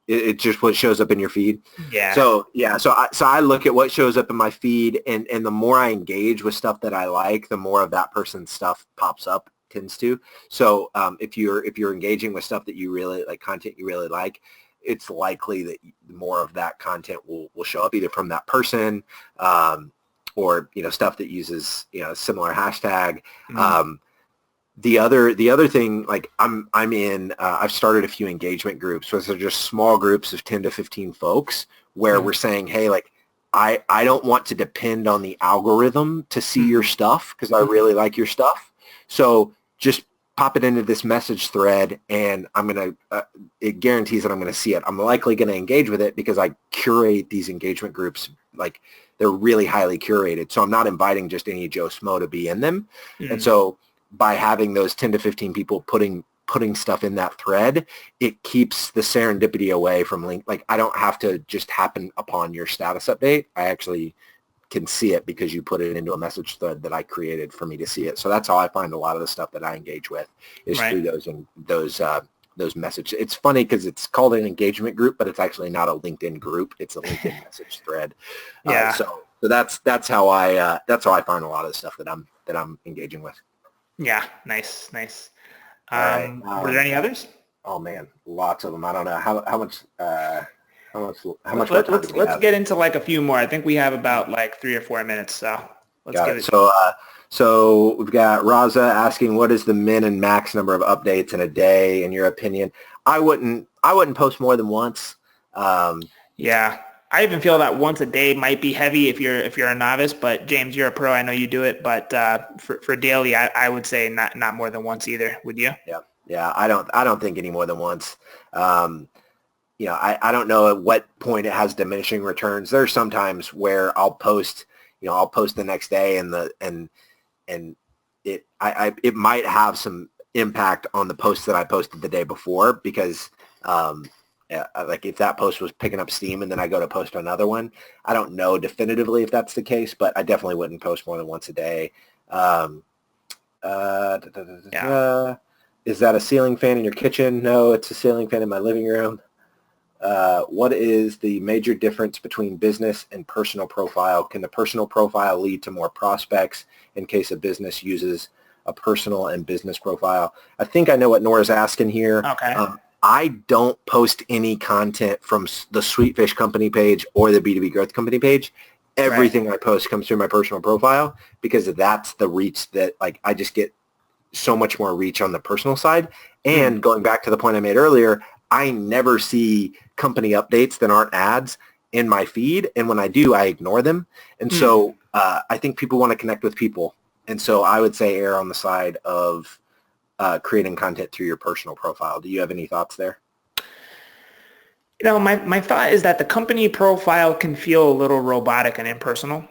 it's just what shows up in your feed. Yeah. So I look at what shows up in my feed, and the more I engage with stuff that I like, the more of that person's stuff pops up. Tends to. So if you're engaging with stuff that you really like, content you really like, it's likely that more of that content will show up either from that person, or stuff that uses a similar hashtag. The other thing, like I'm in, I've started a few engagement groups, so they're just small groups of 10 to 15 folks where we're saying, hey, like, I don't want to depend on the algorithm to see your stuff because I really like your stuff. So just pop it into this message thread, and it guarantees that I'm going to see it. I'm likely going to engage with it because I curate these engagement groups. Like, they're really highly curated. So I'm not inviting just any Joe Schmo to be in them. And so by having those 10 to 15 people putting stuff in that thread, it keeps the serendipity away from link. Like, I don't have to just happen upon your status update. I actually can see it because you put it into a message thread that I created for me to see it. So that's how I find a lot of the stuff that I engage with is through those those messages. It's funny because it's called an engagement group, but it's actually not a LinkedIn group. It's a LinkedIn message thread. Yeah. So that's how I find a lot of the stuff that I'm engaging with. Yeah. Nice. Right. Were there any others? Oh man, lots of them. I don't know how much. Let's get into like a few more. I think we have about like 3 or 4 minutes. So let's got get it. it. So we've got Raza asking, what is the min and max number of updates in a day, in your opinion? I wouldn't post more than once. Yeah. I even feel that once a day might be heavy if you're a novice, but James, you're a pro. I know you do it, but for daily, I would say not more than once either. Would you? Yeah. I don't think any more than once. I don't know at what point it has diminishing returns. There's sometimes where I'll post the next day and it might have some impact on the post that I posted the day before because like if that post was picking up steam and then I go to post another one, I don't know definitively if that's the case, but I definitely wouldn't post more than once a day. Is that a ceiling fan in your kitchen? No, it's a ceiling fan in my living room. What is the major difference between business and personal profile? Can the personal profile lead to more prospects in case a business uses a personal and business profile? I think I know what Nora's asking here. Okay. I don't post any content from the Sweetfish company page or the B2B Growth company page. Everything I post comes through my personal profile because that's the reach that like I just get so much more reach on the personal side. And going back to the point I made earlier, I never see company updates that aren't ads in my feed. And when I do, I ignore them. And so I think people want to connect with people. And so I would say err on the side of creating content through your personal profile. Do you have any thoughts there? My thought is that the company profile can feel a little robotic and impersonal.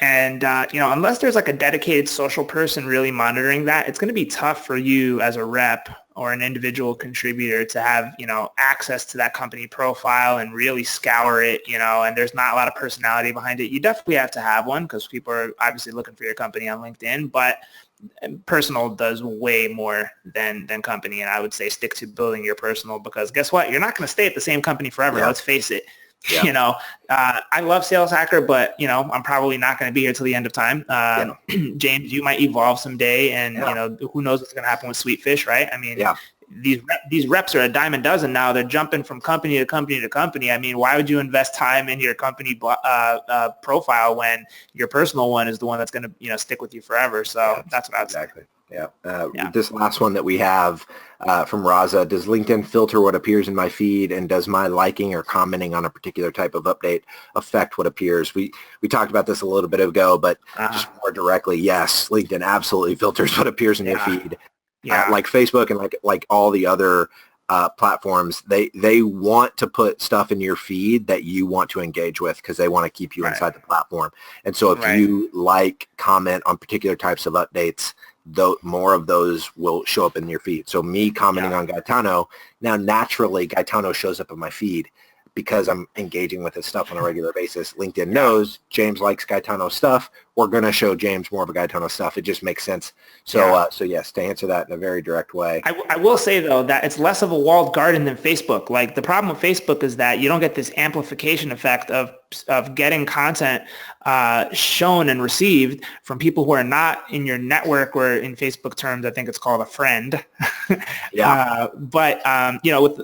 Unless there's like a dedicated social person really monitoring that, it's going to be tough for you as a rep or an individual contributor to have, access to that company profile and really scour it, and there's not a lot of personality behind it. You definitely have to have one because people are obviously looking for your company on LinkedIn, but personal does way more than company. And I would say stick to building your personal because guess what? You're not going to stay at the same company forever. Yeah. Let's face it. Yeah. I love Sales Hacker, but I'm probably not going to be here till the end of time. James, you might evolve someday, and who knows what's going to happen with Sweetfish, right? I mean, these reps are a dime a dozen now. They're jumping from company to company to company. I mean, why would you invest time in your company profile when your personal one is the one that's going to stick with you forever? So that's what I would say. Exactly. This last one that we have from Raza, does LinkedIn filter what appears in my feed, and does my liking or commenting on a particular type of update affect what appears? We talked about this a little bit ago, but just more directly, yes, LinkedIn absolutely filters what appears in your feed. Like Facebook and like all the other platforms, they want to put stuff in your feed that you want to engage with because they want to keep you inside the platform. And so if you comment on particular types of updates, more of those will show up in your feed. So me commenting on Gaetano, now naturally Gaetano shows up in my feed because I'm engaging with his stuff on a regular basis. LinkedIn knows James likes Gaetano stuff. We're going to show James more of Gaetano stuff. It just makes sense. So, so yes, to answer that in a very direct way. I will say, though, that it's less of a walled garden than Facebook. Like the problem with Facebook is that you don't get this amplification effect of getting content shown and received from people who are not in your network, or in Facebook terms, I think it's called a friend. But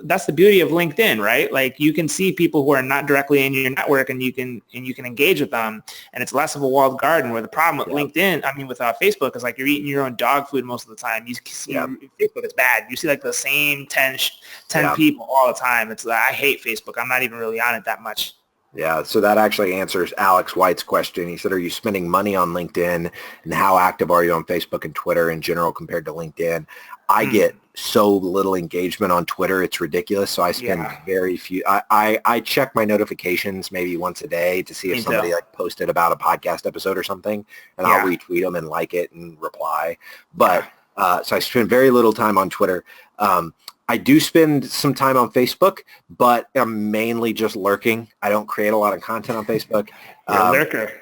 that's the beauty of LinkedIn, right? Like you can see people who are not directly in your network, and you can engage with them, and it's less of a walled garden. Where the problem with with Facebook is like you're eating your own dog food most of the time. You see Facebook, it's bad. You see like the same 10 people all the time. I hate Facebook. I'm not even really on it that much. Yeah, so that actually answers Alex White's question. He said, are you spending money on LinkedIn, and how active are you on Facebook and Twitter in general compared to LinkedIn? I get so little engagement on Twitter. It's ridiculous. So I spend very few. I check my notifications maybe once a day to see if somebody posted about a podcast episode or something, and I'll retweet them and like it and reply. But so I spend very little time on Twitter. I do spend some time on Facebook, but I'm mainly just lurking. I don't create a lot of content on Facebook. You're a lurker.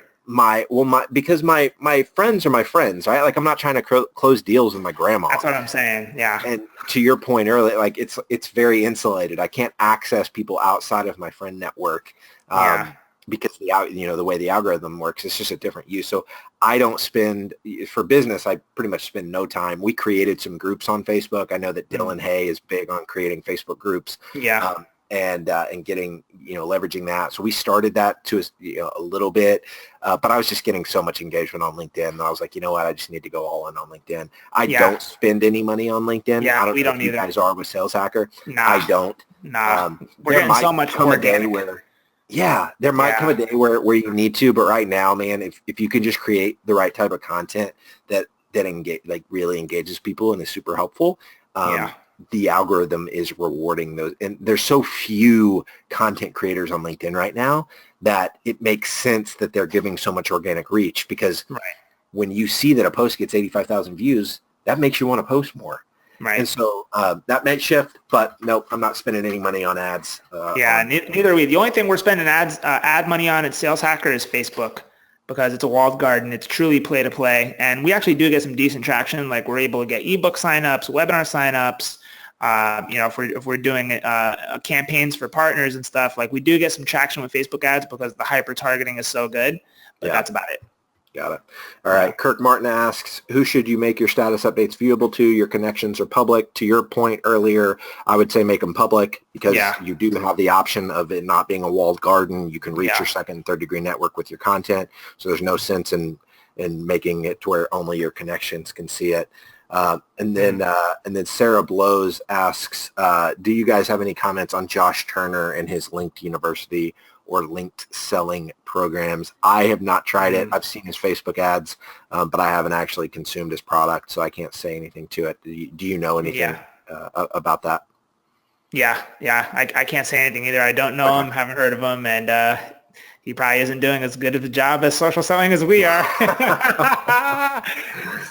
because my friends are my friends, right? Like I'm not trying to close deals with my grandma. That's what I'm saying. Yeah. And to your point earlier, like it's very insulated. I can't access people outside of my friend network. Yeah. Because the way the algorithm works, it's just a different use. So I don't spend, for business, I pretty much spend no time. We created some groups on Facebook. I know that Dylan Hay is big on creating Facebook groups. Yeah. And getting, leveraging that. So we started that to a little bit, but I was just getting so much engagement on LinkedIn. And I was like, you know what? I just need to go all in on LinkedIn. I don't spend any money on LinkedIn. Yeah, I don't we know don't if you either. guys are with Sales Hacker. Nah. I don't. Nah. We're getting so much come organic. a day where, there might come a day where you need to, but right now, man, if you can just create the right type of content that really engages people and is super helpful, the algorithm is rewarding those. And there's so few content creators on LinkedIn right now that it makes sense that they're giving so much organic reach, because when you see that a post gets 85,000 views, that makes you want to post more. Right. And so that may shift, but nope, I'm not spending any money on ads. Neither are we. The only thing we're spending ad money on at Sales Hacker is Facebook, because it's a walled garden. It's truly play to play. And we actually do get some decent traction. Like we're able to get ebook signups, webinar signups. If we're doing campaigns for partners and stuff, like we do get some traction with Facebook ads because the hyper targeting is so good, but that's about it. Got it. All right. Kirk Martin asks, who should you make your status updates viewable to? Your connections are public. To your point earlier, I would say make them public, because you do have the option of it not being a walled garden. You can reach your second and third degree network with your content. So there's no sense in making it to where only your connections can see it. And then Sarah Blows asks, do you guys have any comments on Josh Turner and his Linked University or linked selling programs? I have not tried it. I've seen his Facebook ads, but I haven't actually consumed his product, so I can't say anything to it. Do you know anything about that? Yeah. I can't say anything either. I don't know him, haven't heard of him, and he probably isn't doing as good of a job as social selling as we are.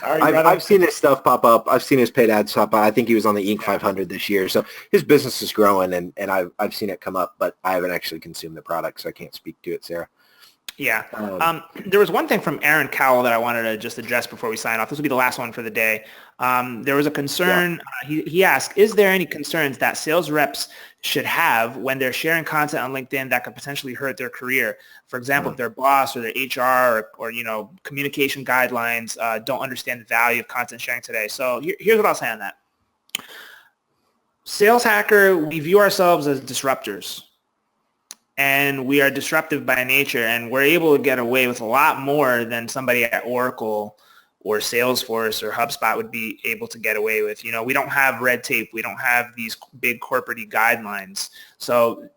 Sorry, I've seen his stuff pop up. I've seen his paid ads pop up. I think he was on the Inc. 500 this year. So his business is growing, and I've seen it come up, but I haven't actually consumed the product, so I can't speak to it, Sarah. Yeah. There was one thing from Aaron Cowell that I wanted to just address before we sign off. This will be the last one for the day. There was a concern. He asked, is there any concerns that sales reps should have when they're sharing content on LinkedIn that could potentially hurt their career? For example, if their boss or their HR or communication guidelines don't understand the value of content sharing today. So here's what I'll say on that. Sales Hacker, we view ourselves as disruptors. And we are disruptive by nature, and we're able to get away with a lot more than somebody at Oracle or Salesforce or HubSpot would be able to get away with. We don't have red tape. We don't have these big corporate guidelines. So,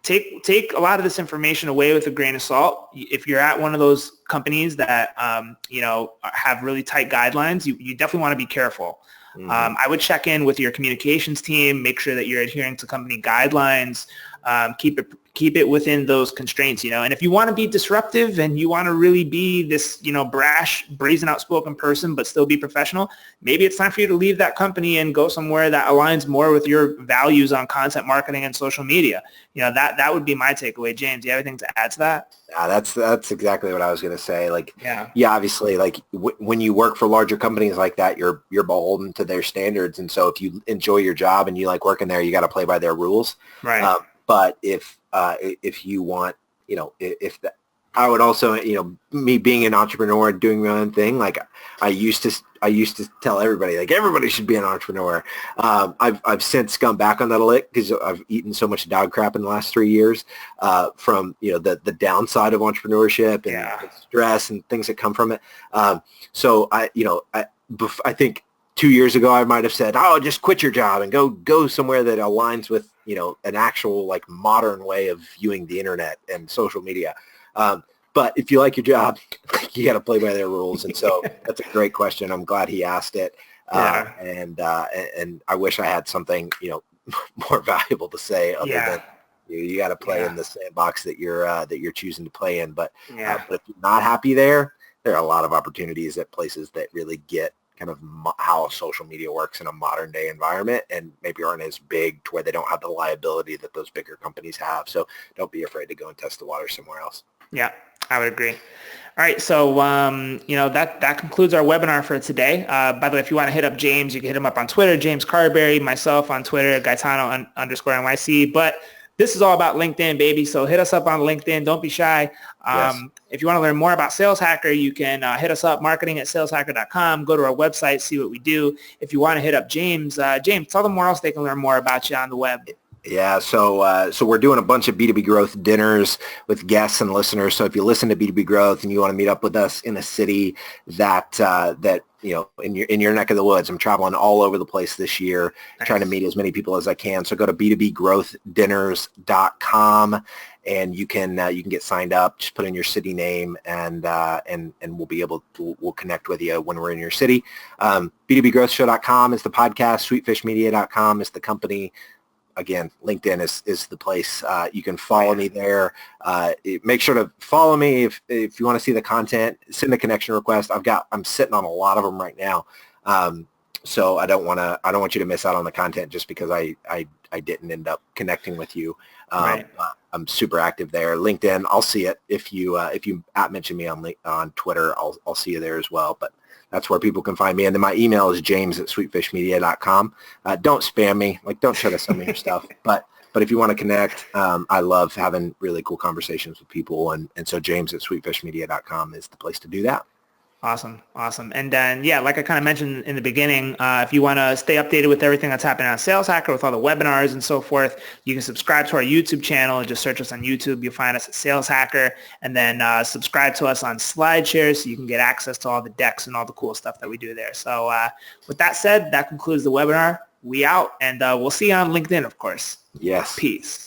take a lot of this information away with a grain of salt. If you're at one of those companies that, have really tight guidelines, you definitely want to be careful. I would check in with your communications team, make sure that you're adhering to company guidelines, keep it within those constraints, and if you want to be disruptive and you want to really be this, brash, brazen, outspoken person, but still be professional, maybe it's time for you to leave that company and go somewhere that aligns more with your values on content marketing and social media. That would be my takeaway. James, do you have anything to add to that? Yeah, that's exactly what I was going to say. Obviously, when you work for larger companies like that, you're beholden to their standards. And so if you enjoy your job and you like working there, you got to play by their rules. Right. But if you want, I would also, me being an entrepreneur and doing my own thing, like I used to tell everybody, like everybody should be an entrepreneur. I've since gone back on that a little because I've eaten so much dog crap in the last 3 years from, the downside of entrepreneurship and stress and things that come from it. So I think 2 years ago, I might have said, oh, just quit your job and go somewhere that aligns with, an actual like modern way of viewing the internet and social media. But if you like your job, you got to play by their rules. And so that's a great question. I'm glad he asked it. And I wish I had something, more valuable to say other than you got to play in the sandbox that you're choosing to play in. But if you're not happy there are a lot of opportunities at places that really get kind of how social media works in a modern day environment and maybe aren't as big to where they don't have the liability that those bigger companies have. So don't be afraid to go and test the water somewhere else. Yeah, I would agree. All right, so that concludes our webinar for today. By the way, if you want to hit up James, you can hit him up on Twitter, James Carberry, myself on Twitter, Gaetano_NYC. But this is all about LinkedIn, baby. So hit us up on LinkedIn. Don't be shy. Yes. If you want to learn more about Sales Hacker, you can hit us up, marketing@saleshacker.com. Go to our website, see what we do. If you want to hit up James, James, tell them where else they can learn more about you on the web. Yeah, so we're doing a bunch of B2B growth dinners with guests and listeners. So if you listen to B2B growth and you want to meet up with us in a city that in your neck of the woods, I'm traveling all over the place this year, trying to meet as many people as I can. So go to b2bgrowthdinners.com and you can get signed up. Just put in your city name and we'll connect with you when we're in your city. b2bgrowthshow.com is the podcast. Sweetfishmedia.com is the company. Again, LinkedIn is the place. You can follow me there. Make sure to follow me if you want to see the content. Send a connection request. I'm sitting on a lot of them right now, so I don't want you to miss out on the content just because I didn't end up connecting with you. Right. I'm super active there. LinkedIn, I'll see it if you mention me on Twitter. I'll see you there as well. But that's where people can find me. And then my email is james@sweetfishmedia.com. Don't spam me. Don't try to send me your stuff. But if you want to connect, I love having really cool conversations with people. And so james@sweetfishmedia.com is the place to do that. Awesome. And then, like I kind of mentioned in the beginning, if you want to stay updated with everything that's happening on Sales Hacker, with all the webinars and so forth, you can subscribe to our YouTube channel and just search us on YouTube. You'll find us at Sales Hacker, and then subscribe to us on SlideShare so you can get access to all the decks and all the cool stuff that we do there. So with that said, that concludes the webinar. We out, and we'll see you on LinkedIn, of course. Yes. Peace.